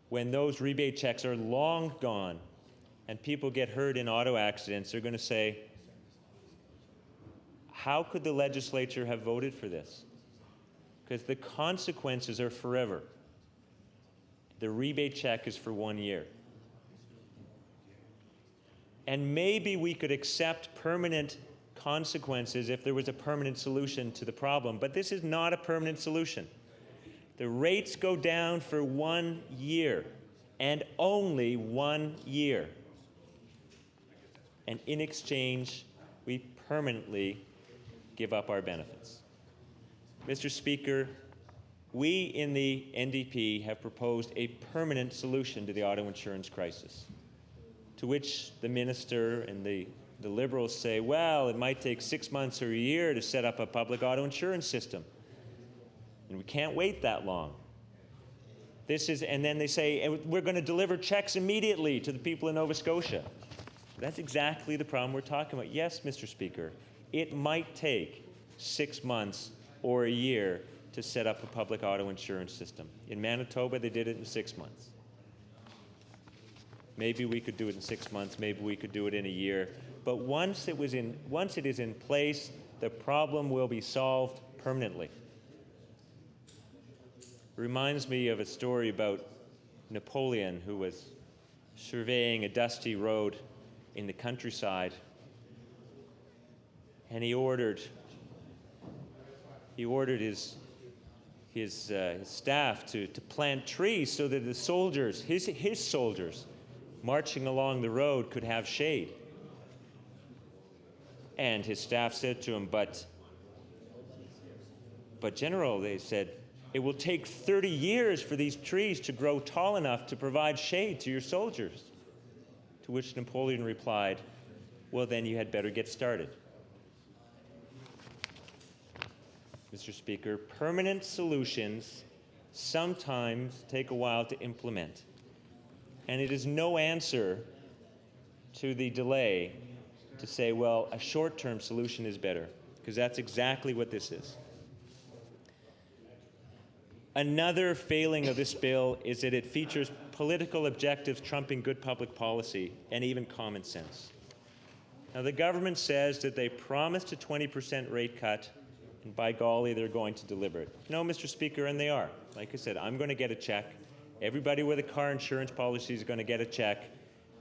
when those rebate checks are long gone and people get hurt in auto accidents, they're going to say, how could the legislature have voted for this? Because the consequences are forever. The rebate check is for 1 year. And maybe we could accept permanent consequences if there was a permanent solution to the problem, but this is not a permanent solution. The rates go down for 1 year, and only 1 year. And in exchange, we permanently give up our benefits. Mr. Speaker, we in the NDP have proposed a permanent solution to the auto insurance crisis, to which the minister and the Liberals say, well, it might take 6 months or a year to set up a public auto insurance system. And we can't wait that long. And then they say, we're going to deliver checks immediately to the people in Nova Scotia. That's exactly the problem we're talking about. Yes, Mr. Speaker, it might take 6 months or a year to set up a public auto insurance system. In Manitoba, they did it in 6 months. Maybe we could do it in 6 months, maybe we could do it in a year. But once it is in place, the problem will be solved permanently. It reminds me of a story about Napoleon, who was surveying a dusty road in the countryside, and he ordered his staff to plant trees so that the soldiers, his soldiers, marching along the road could have shade. And his staff said to him, but General, they said, it will take 30 years for these trees to grow tall enough to provide shade to your soldiers. To which Napoleon replied, well, then you had better get started. Mr. Speaker, permanent solutions sometimes take a while to implement. And it is no answer to the delay to say, well, a short-term solution is better, because that's exactly what this is. Another failing of this bill is that it features political objectives trumping good public policy and even common sense. Now, the government says that they promised a 20% rate cut, and by golly, they're going to deliver it. No, Mr. Speaker, and they are. Like I said, I'm going to get a check. Everybody with a car insurance policy is going to get a check.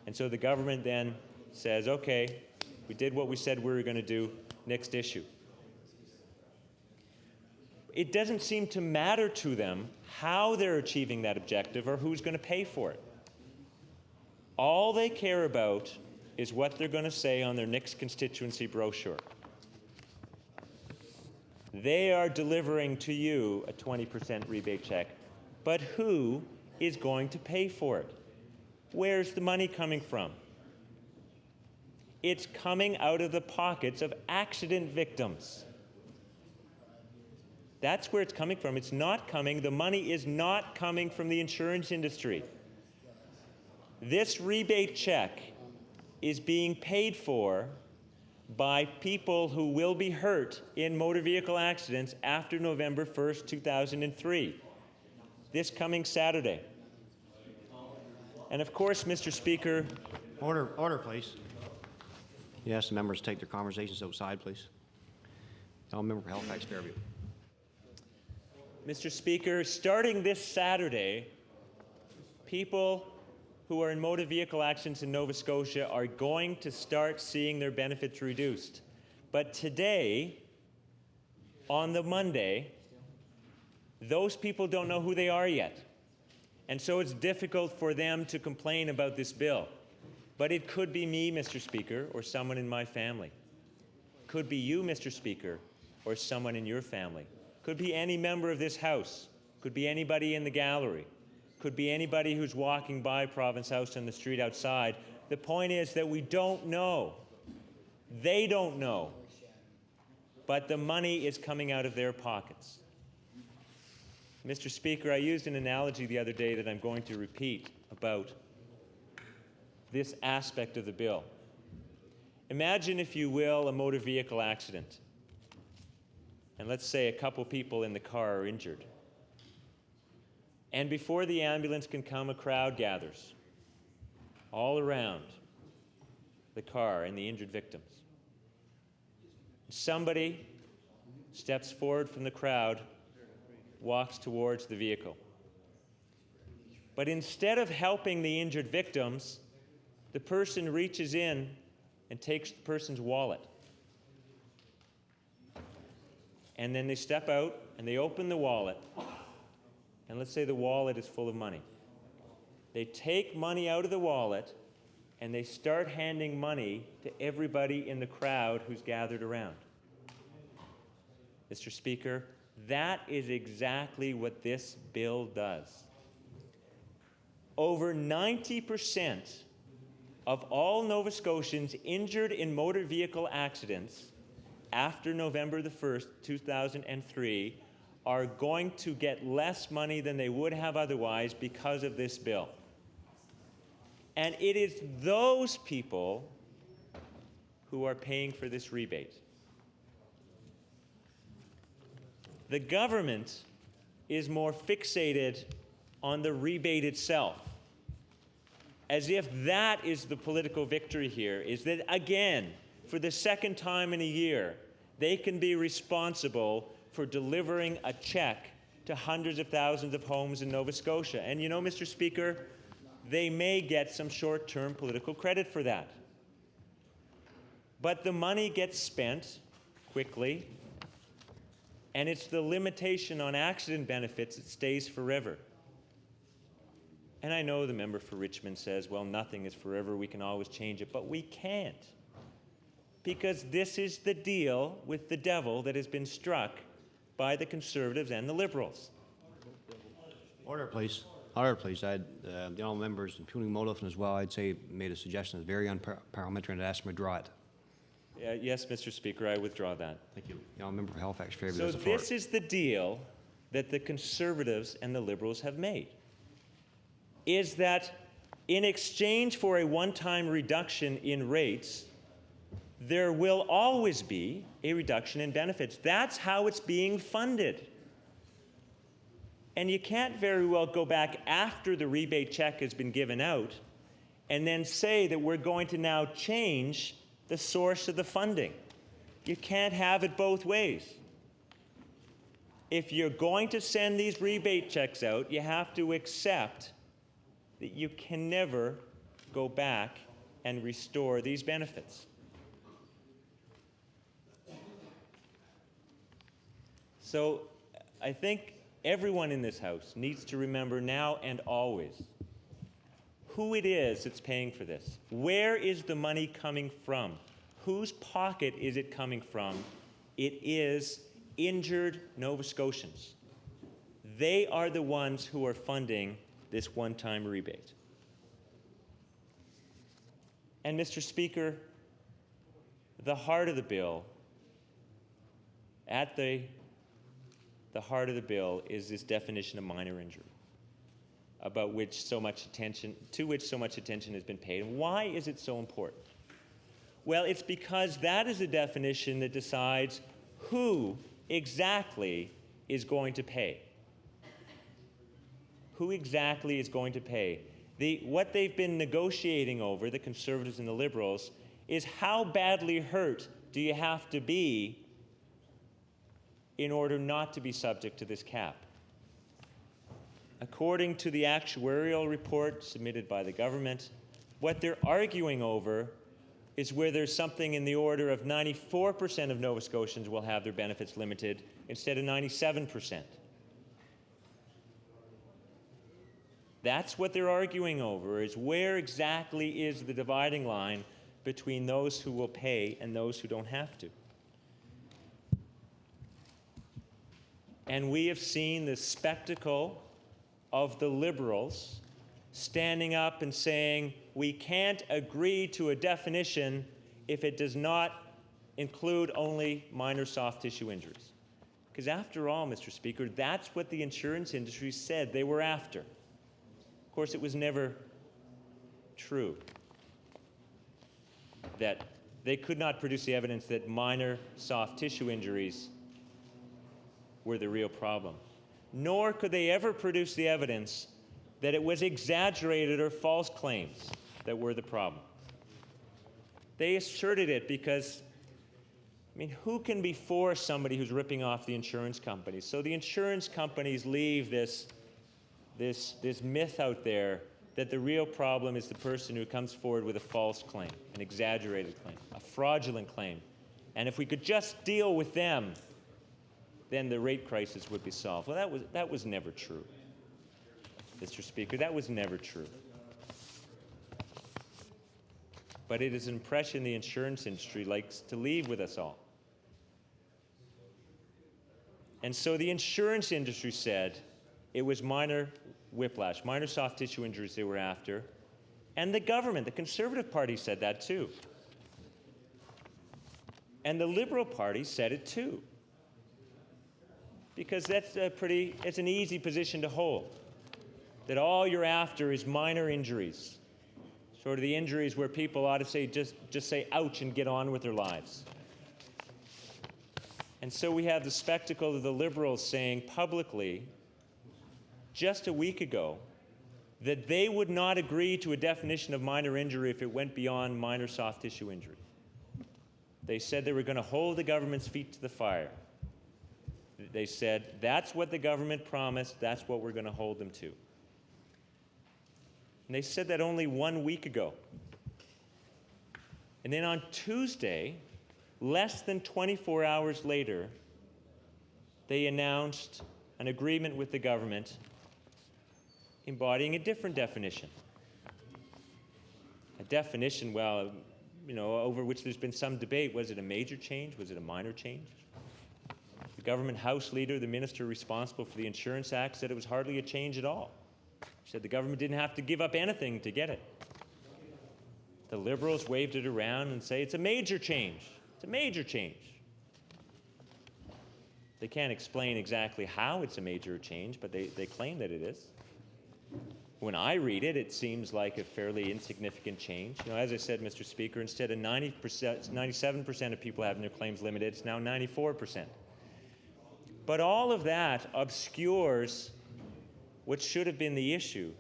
And so the government then says, okay, we did what we said we were going to do, next issue. It doesn't seem to matter to them how they're achieving that objective or who's going to pay for it. All they care about is what they're going to say on their next constituency brochure. They are delivering to you a 20% rebate check, but who is going to pay for it? Where's the money coming from? It's coming out of the pockets of accident victims. That's where it's coming from. It's not coming, the money is not coming from the insurance industry. This rebate check is being paid for by people who will be hurt in motor vehicle accidents after November 1st, 2003, this coming Saturday. And of course, Mr. Speaker... Order, please. Yes, the members take their conversations outside, please. I'll member for Halifax Fairview. Mr. Speaker, starting this Saturday, people who are in motor vehicle accidents in Nova Scotia are going to start seeing their benefits reduced. But today, on the Monday, those people don't know who they are yet. And so it's difficult for them to complain about this bill. But it could be me, Mr. Speaker, or someone in my family. Could be you, Mr. Speaker, or someone in your family. Could be any member of this House. Could be anybody in the gallery. Could be anybody who's walking by Province House on the street outside. The point is that we don't know. They don't know. But the money is coming out of their pockets. Mr. Speaker, I used an analogy the other day that I'm going to repeat about this aspect of the bill. Imagine, if you will, a motor vehicle accident. And let's say a couple people in the car are injured. And before the ambulance can come, a crowd gathers all around the car and the injured victims. Somebody steps forward from the crowd, walks towards the vehicle. But instead of helping the injured victims, the person reaches in and takes the person's wallet. And then they step out and they open the wallet. And let's say the wallet is full of money. They take money out of the wallet and they start handing money to everybody in the crowd who's gathered around. Mr. Speaker, that is exactly what this bill does. Over 90% of all Nova Scotians injured in motor vehicle accidents after November the 1st, 2003, are going to get less money than they would have otherwise because of this bill. And it is those people who are paying for this rebate. The government is more fixated on the rebate itself, as if that is the political victory here, is that, again, for the second time in a year, they can be responsible for delivering a check to hundreds of thousands of homes in Nova Scotia. And you know, Mr. Speaker, they may get some short-term political credit for that. But the money gets spent quickly, and it's the limitation on accident benefits that stays forever. And I know the member for Richmond says, well, nothing is forever, we can always change it, but we can't. Because this is the deal with the devil that has been struck by the Conservatives and the Liberals. Order, please. Order, please. The honourable members, including Molofin as well, I'd say made a suggestion that's very unparliamentary, and I'd ask him to withdraw it. Yes, Mr. Speaker, I withdraw that. Thank you. The honourable member for Halifax favours So the floor. this is the deal that the Conservatives and the Liberals have made, is that in exchange for a one-time reduction in rates, there will always be a reduction in benefits. That's how it's being funded. And you can't very well go back after the rebate check has been given out and then say that we're going to now change the source of the funding. You can't have it both ways. If you're going to send these rebate checks out, you have to accept that you can never go back and restore these benefits. So I think everyone in this House needs to remember now and always who it is that's paying for this. Where is the money coming from? Whose pocket is it coming from? It is injured Nova Scotians. They are the ones who are funding this one-time rebate. And Mr. Speaker, the heart of the bill, at the heart of the bill is this definition of minor injury, to which so much attention has been paid. And why is it so important? Well, it's because that is the definition that decides who exactly is going to pay. Who exactly is going to pay? What they've been negotiating over, the Conservatives and the Liberals, is how badly hurt do you have to be in order not to be subject to this cap. According to the actuarial report submitted by the government, what they're arguing over is where there's something in the order of 94% of Nova Scotians will have their benefits limited instead of 97%. That's what they're arguing over, is where exactly is the dividing line between those who will pay and those who don't have to. And we have seen the spectacle of the Liberals standing up and saying, we can't agree to a definition if it does not include only minor soft tissue injuries. Because after all, Mr. Speaker, that's what the insurance industry said they were after. Of course, it was never true. that they could not produce the evidence that minor soft tissue injuries were the real problem. Nor could they ever produce the evidence that it was exaggerated or false claims that were the problem. They asserted it because, I mean, who can be for somebody who's ripping off the insurance companies? So the insurance companies leave this myth out there that the real problem is the person who comes forward with a false claim, an exaggerated claim, a fraudulent claim. And if we could just deal with them, then the rate crisis would be solved. Well, that was never true, Mr. Speaker. That was never true. But it is an impression the insurance industry likes to leave with us all. And so the insurance industry said it was minor whiplash, minor soft tissue injuries they were after. And the government, the Conservative Party, said that too. And the Liberal Party said it too. Because it's an easy position to hold. That all you're after is minor injuries. Sort of the injuries where people ought to say, just say ouch and get on with their lives. And so we have the spectacle of the Liberals saying publicly, just a week ago, that they would not agree to a definition of minor injury if it went beyond minor soft tissue injury. They said they were going to hold the government's feet to the fire. They said, that's what the government promised, that's what we're going to hold them to. And they said that only 1 week ago. And then on Tuesday, less than 24 hours later, they announced an agreement with the government embodying a different definition. A definition, well, over which there's been some debate. Was it a major change? Was it a minor change? The government House leader, the minister responsible for the Insurance Act, said it was hardly a change at all. He said the government didn't have to give up anything to get it. The Liberals waved it around and say it's a major change. It's a major change. They can't explain exactly how it's a major change, but they claim that it is. When I read it, it seems like a fairly insignificant change. As I said, Mr. Speaker, instead of 97% of people having their claims limited, it's now 94%. But all of that obscures what should have been the issue,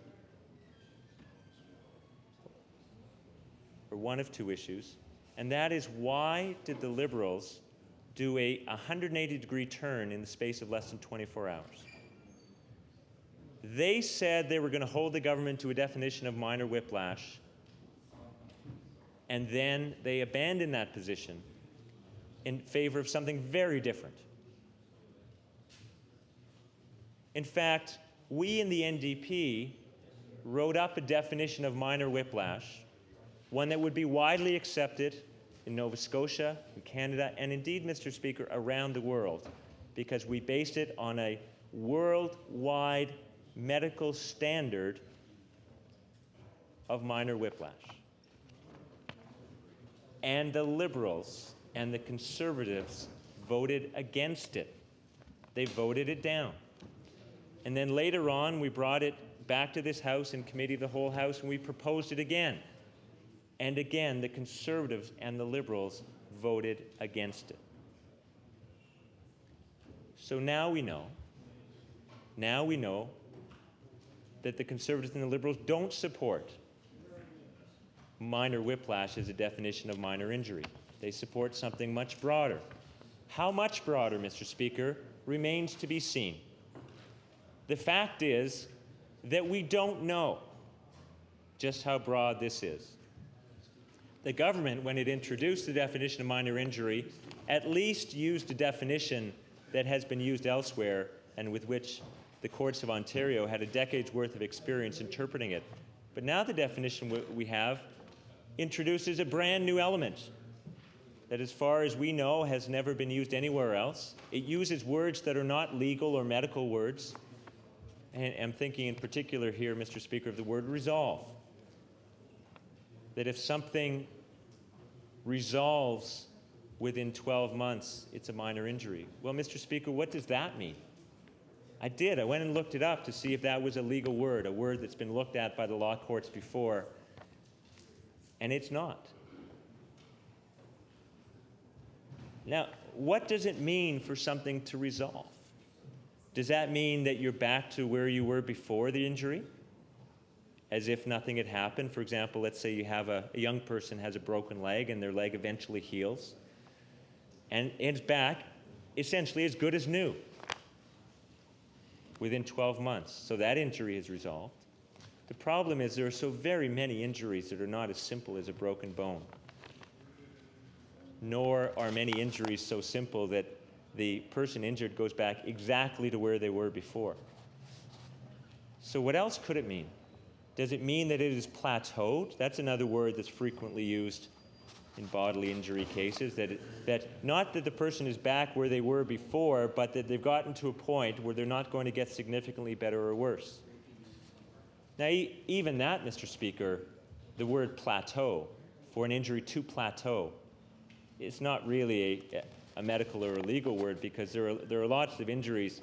or one of two issues, and that is, why did the Liberals do a 180-degree turn in the space of less than 24 hours? They said they were going to hold the government to a definition of minor whiplash, and then they abandoned that position in favor of something very different. In fact, we in the NDP wrote up a definition of minor whiplash, one that would be widely accepted in Nova Scotia, in Canada, and indeed, Mr. Speaker, around the world, because we based it on a worldwide medical standard of minor whiplash. And the Liberals and the Conservatives voted against it. They voted it down. And then later on, we brought it back to this House in committee of the whole House, and we proposed it again. And again, the Conservatives and the Liberals voted against it. So now we know that the Conservatives and the Liberals don't support minor whiplash as a definition of minor injury. They support something much broader. How much broader, Mr. Speaker, remains to be seen. The fact is that we don't know just how broad this is. The government, when it introduced the definition of minor injury, at least used a definition that has been used elsewhere and with which the courts of Ontario had a decade's worth of experience interpreting it. But now the definition we have introduces a brand new element that, as far as we know, has never been used anywhere else. It uses words that are not legal or medical words. And I'm thinking in particular here, Mr. Speaker, of the word resolve. That if something resolves within 12 months, it's a minor injury. Well, Mr. Speaker, what does that mean? I did. I went and looked it up to see if that was a legal word, a word that's been looked at by the law courts before, and it's not. Now, what does it mean for something to resolve? Does that mean that you're back to where you were before the injury? As if nothing had happened? For example, let's say you have a young person has a broken leg and their leg eventually heals. And it's back essentially as good as new within 12 months. So that injury is resolved. The problem is there are so very many injuries that are not as simple as a broken bone. Nor are many injuries so simple that the person injured goes back exactly to where they were before. So what else could it mean? Does it mean that it is plateaued? That's another word that's frequently used in bodily injury cases, that not that the person is back where they were before, but that they've gotten to a point where they're not going to get significantly better or worse. Now, even that, Mr. Speaker, the word plateau, for an injury to plateau, it's not really a medical or a legal word, because there are lots of injuries,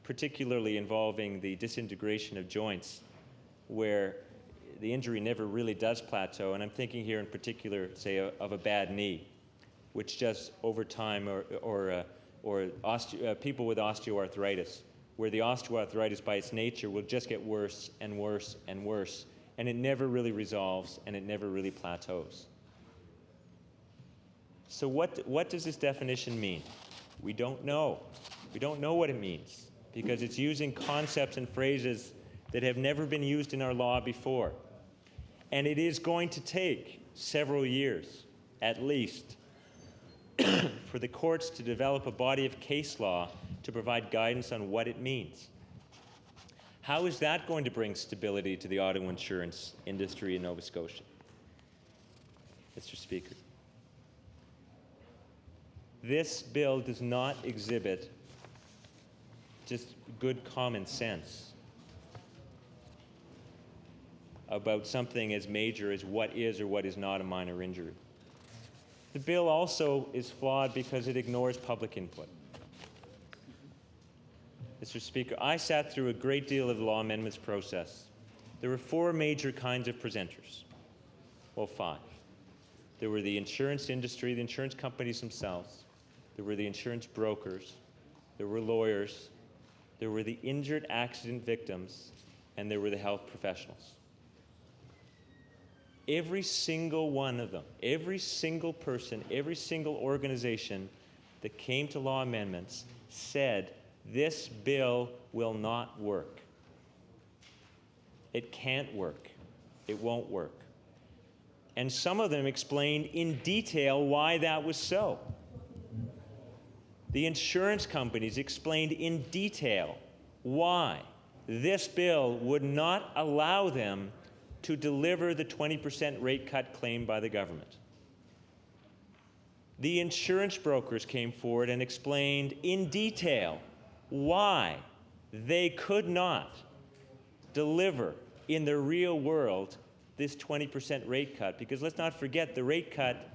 particularly involving the disintegration of joints, where the injury never really does plateau. And I'm thinking here in particular, say, of a bad knee, which just over time, or people with osteoarthritis, where the osteoarthritis by its nature will just get worse and worse and worse, and it never really resolves and it never really plateaus. So what does this definition mean? We don't know. We don't know what it means, because it's using concepts and phrases that have never been used in our law before. And it is going to take several years, at least, for the courts to develop a body of case law to provide guidance on what it means. How is that going to bring stability to the auto insurance industry in Nova Scotia? Mr. Speaker, this bill does not exhibit just good common sense about something as major as what is or what is not a minor injury. The bill also is flawed because it ignores public input. Mr. Speaker, I sat through a great deal of the law amendments process. There were 4 major kinds of presenters. Well, 5. There were the insurance industry, the insurance companies themselves. There were the insurance brokers. There were lawyers. There were the injured accident victims. And there were the health professionals. Every single one of them, every single person, every single organization that came to law amendments said, this bill will not work. It can't work. It won't work. And some of them explained in detail why that was so. The insurance companies explained in detail why this bill would not allow them to deliver the 20% rate cut claimed by the government. The insurance brokers came forward and explained in detail why they could not deliver in the real world this 20% rate cut. Because let's not forget, the rate cut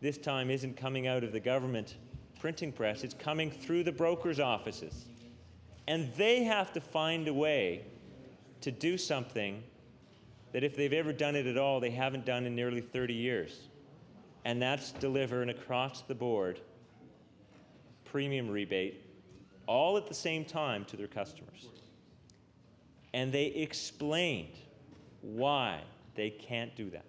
this time isn't coming out of the government printing press, it's coming through the brokers' offices. And they have to find a way to do something that, if they've ever done it at all, they haven't done in nearly 30 years. And that's deliver an across-the-board premium rebate, all at the same time, to their customers. And they explained why they can't do that.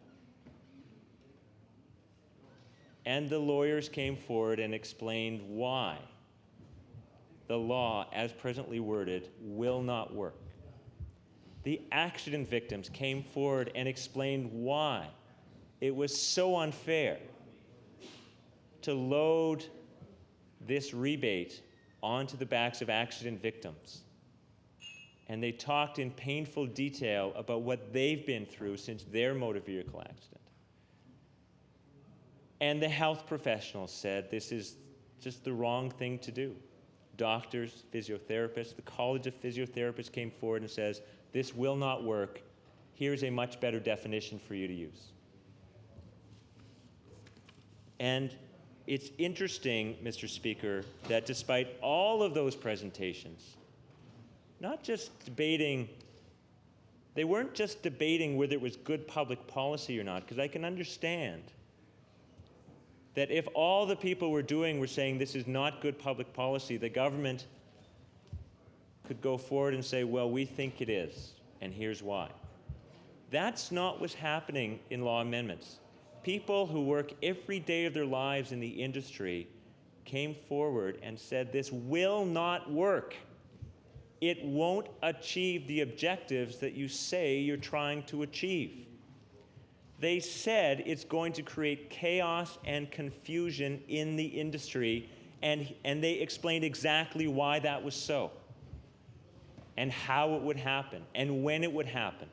And the lawyers came forward and explained why the law, as presently worded, will not work. The accident victims came forward and explained why it was so unfair to load this rebate onto the backs of accident victims. And they talked in painful detail about what they've been through since their motor vehicle accident. And the health professionals said this is just the wrong thing to do. Doctors, physiotherapists, the College of Physiotherapists came forward and says, this will not work. Here's a much better definition for you to use. And it's interesting, Mr. Speaker, that despite all of those presentations, not just debating, they weren't just debating whether it was good public policy or not, because I can understand that if all the people were doing were saying this is not good public policy, the government could go forward and say, well, we think it is, and here's why. That's not what's happening in law amendments. People who work every day of their lives in the industry came forward and said, this will not work. It won't achieve the objectives that you say you're trying to achieve. They said it's going to create chaos and confusion in the industry, and they explained exactly why that was so, and how it would happen, and when it would happen.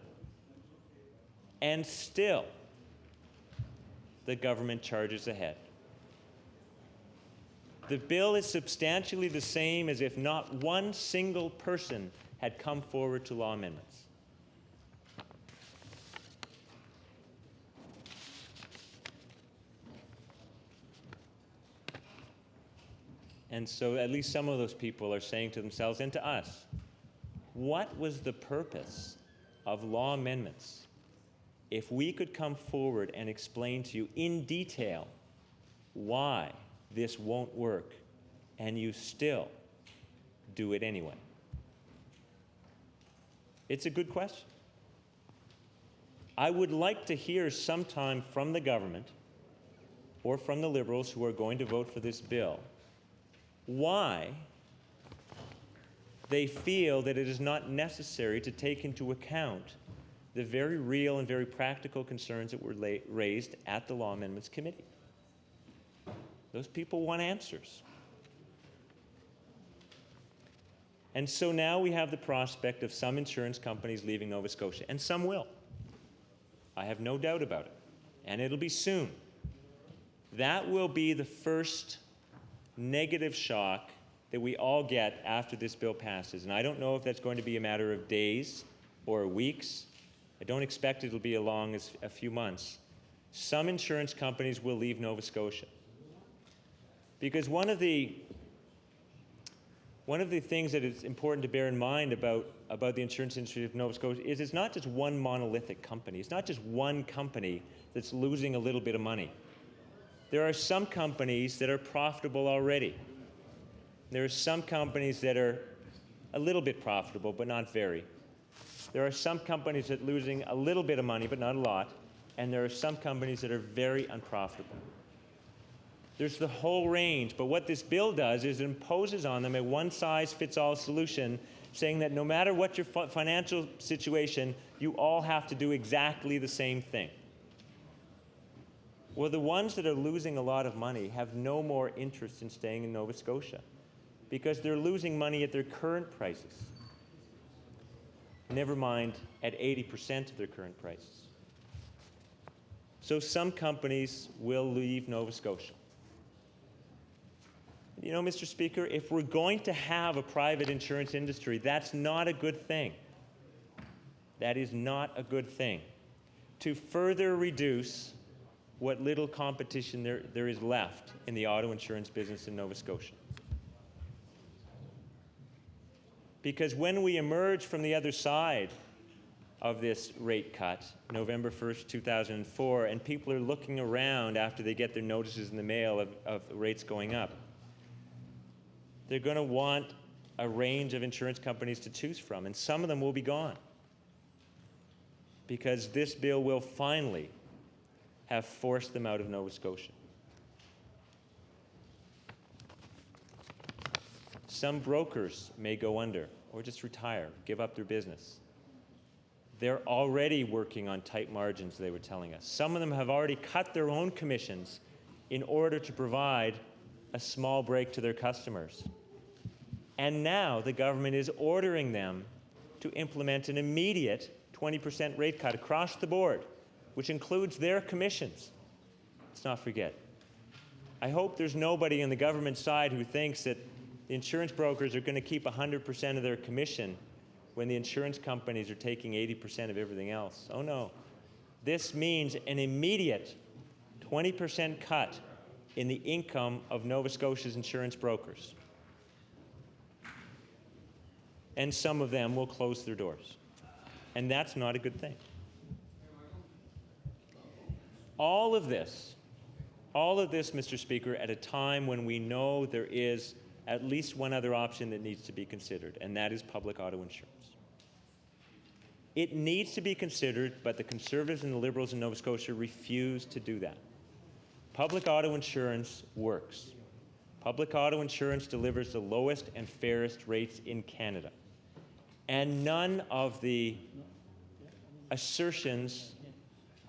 And still, the government charges ahead. The bill is substantially the same as if not one single person had come forward to law amendments. And so at least some of those people are saying to themselves and to us, what was the purpose of law amendments if we could come forward and explain to you in detail why this won't work, and you still do it anyway? It's a good question. I would like to hear sometime from the government or from the Liberals who are going to vote for this bill why they feel that it is not necessary to take into account the very real and very practical concerns that were raised at the Law Amendments Committee. Those people want answers. And so now we have the prospect of some insurance companies leaving Nova Scotia, and some will. I have no doubt about it. And it'll be soon. That will be the first negative shock that we all get after this bill passes. And I don't know if that's going to be a matter of days or weeks. I don't expect it'll be as long as a few months. Some insurance companies will leave Nova Scotia. Because one of the things that is important to bear in mind about the insurance industry of Nova Scotia is it's not just one monolithic company. It's not just one company that's losing a little bit of money. There are some companies that are profitable already. There are some companies that are a little bit profitable, but not very. There are some companies that are losing a little bit of money, but not a lot. And there are some companies that are very unprofitable. There's the whole range, but what this bill does is it imposes on them a one-size-fits-all solution, saying that no matter what your financial situation, you all have to do exactly the same thing. Well, the ones that are losing a lot of money have no more interest in staying in Nova Scotia because they're losing money at their current prices, never mind at 80% of their current prices. So some companies will leave Nova Scotia. You know, Mr. Speaker, if we're going to have a private insurance industry, that's not a good thing. That is not a good thing. To further reduce what little competition there is left in the auto insurance business in Nova Scotia. Because when we emerge from the other side of this rate cut, November 1st, 2004, and people are looking around after they get their notices in the mail of rates going up, they're going to want a range of insurance companies to choose from, and some of them will be gone. Because this bill will finally have forced them out of Nova Scotia. Some brokers may go under or just retire, give up their business. They're already working on tight margins, they were telling us. Some of them have already cut their own commissions in order to provide a small break to their customers. And now the government is ordering them to implement an immediate 20% rate cut across the board, which includes their commissions. Let's not forget. I hope there's nobody on the government side who thinks that the insurance brokers are going to keep 100% of their commission when the insurance companies are taking 80% of everything else. Oh no. This means an immediate 20% cut in the income of Nova Scotia's insurance brokers. And some of them will close their doors. And that's not a good thing. All of this All of this, Mr. Speaker, at a time when we know there is at least one other option that needs to be considered, and that is public auto insurance. It needs to be considered, but the Conservatives and the Liberals in Nova Scotia refuse to do that. Public auto insurance works. Public auto insurance delivers the lowest and fairest rates in Canada. And none of the assertions,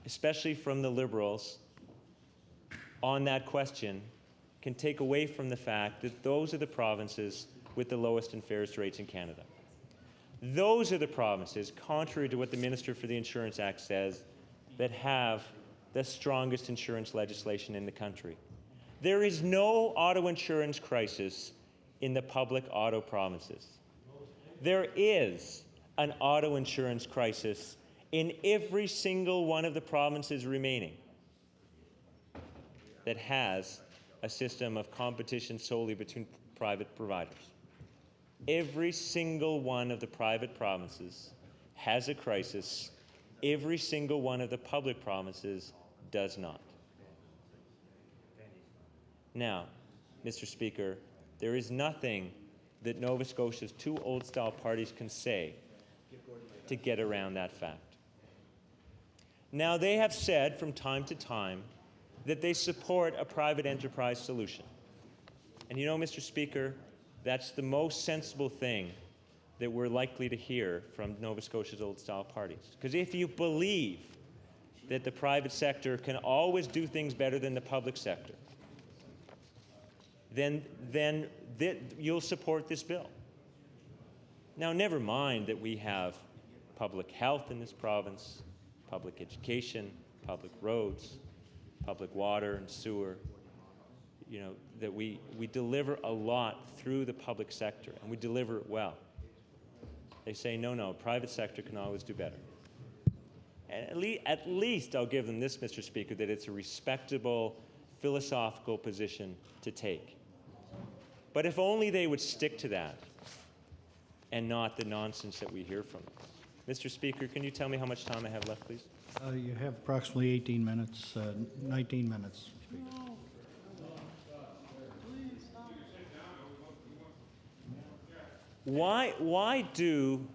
especially from the Liberals, on that question can take away from the fact that those are the provinces with the lowest and fairest rates in Canada. Those are the provinces, contrary to what the Minister for the Insurance Act says, that have the strongest insurance legislation in the country. There is no auto insurance crisis in the public auto provinces. There is an auto insurance crisis in every single one of the provinces remaining that has a system of competition solely between private providers. Every single one of the private provinces has a crisis. Every single one of the public provinces does not. Now, Mr. Speaker, there is nothing that Nova Scotia's two old-style parties can say to get around that fact. Now, they have said from time to time that they support a private enterprise solution. And you know, Mr. Speaker, that's the most sensible thing that we're likely to hear from Nova Scotia's old-style parties. Because if you believe that the private sector can always do things better than the public sector, then you'll support this bill. Now, never mind that we have public health in this province, public education, public roads, public water and sewer, you know, that we deliver a lot through the public sector, and we deliver it well. They say, no, private sector can always do better. And at least I'll give them this, Mr. Speaker, that it's a respectable philosophical position to take. But if only they would stick to that and not the nonsense that we hear from them. Mr. Speaker, can you tell me how much time I have left, please? You have approximately 18 minutes, 19 minutes. Why do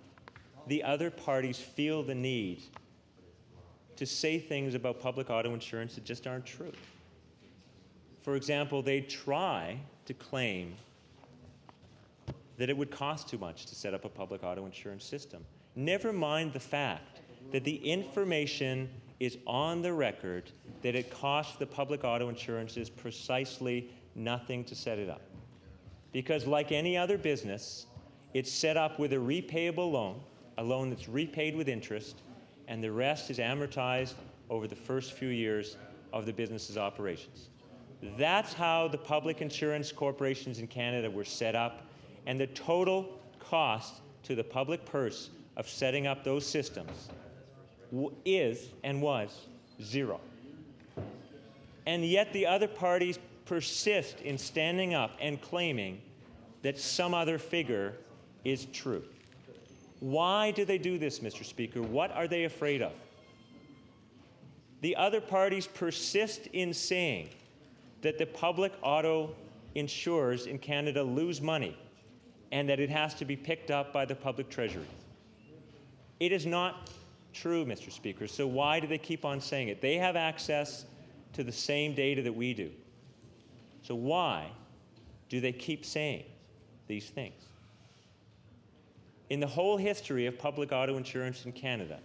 the other parties feel the need to say things about public auto insurance that just aren't true? For example, they try to claim that it would cost too much to set up a public auto insurance system. Never mind the fact that the information is on the record that it costs the public auto insurances precisely nothing to set it up. Because like any other business, it's set up with a repayable loan, a loan that's repaid with interest, and the rest is amortized over the first few years of the business's operations. That's how the public insurance corporations in Canada were set up, and the total cost to the public purse of setting up those systems is and was zero. And yet the other parties persist in standing up and claiming that some other figure is true. Why do they do this, Mr. Speaker? What are they afraid of? The other parties persist in saying that the public auto insurers in Canada lose money and that it has to be picked up by the public treasury. It is not true, Mr. Speaker, so why do they keep on saying it? They have access to the same data that we do. So why do they keep saying these things? In the whole history of public auto insurance in Canada,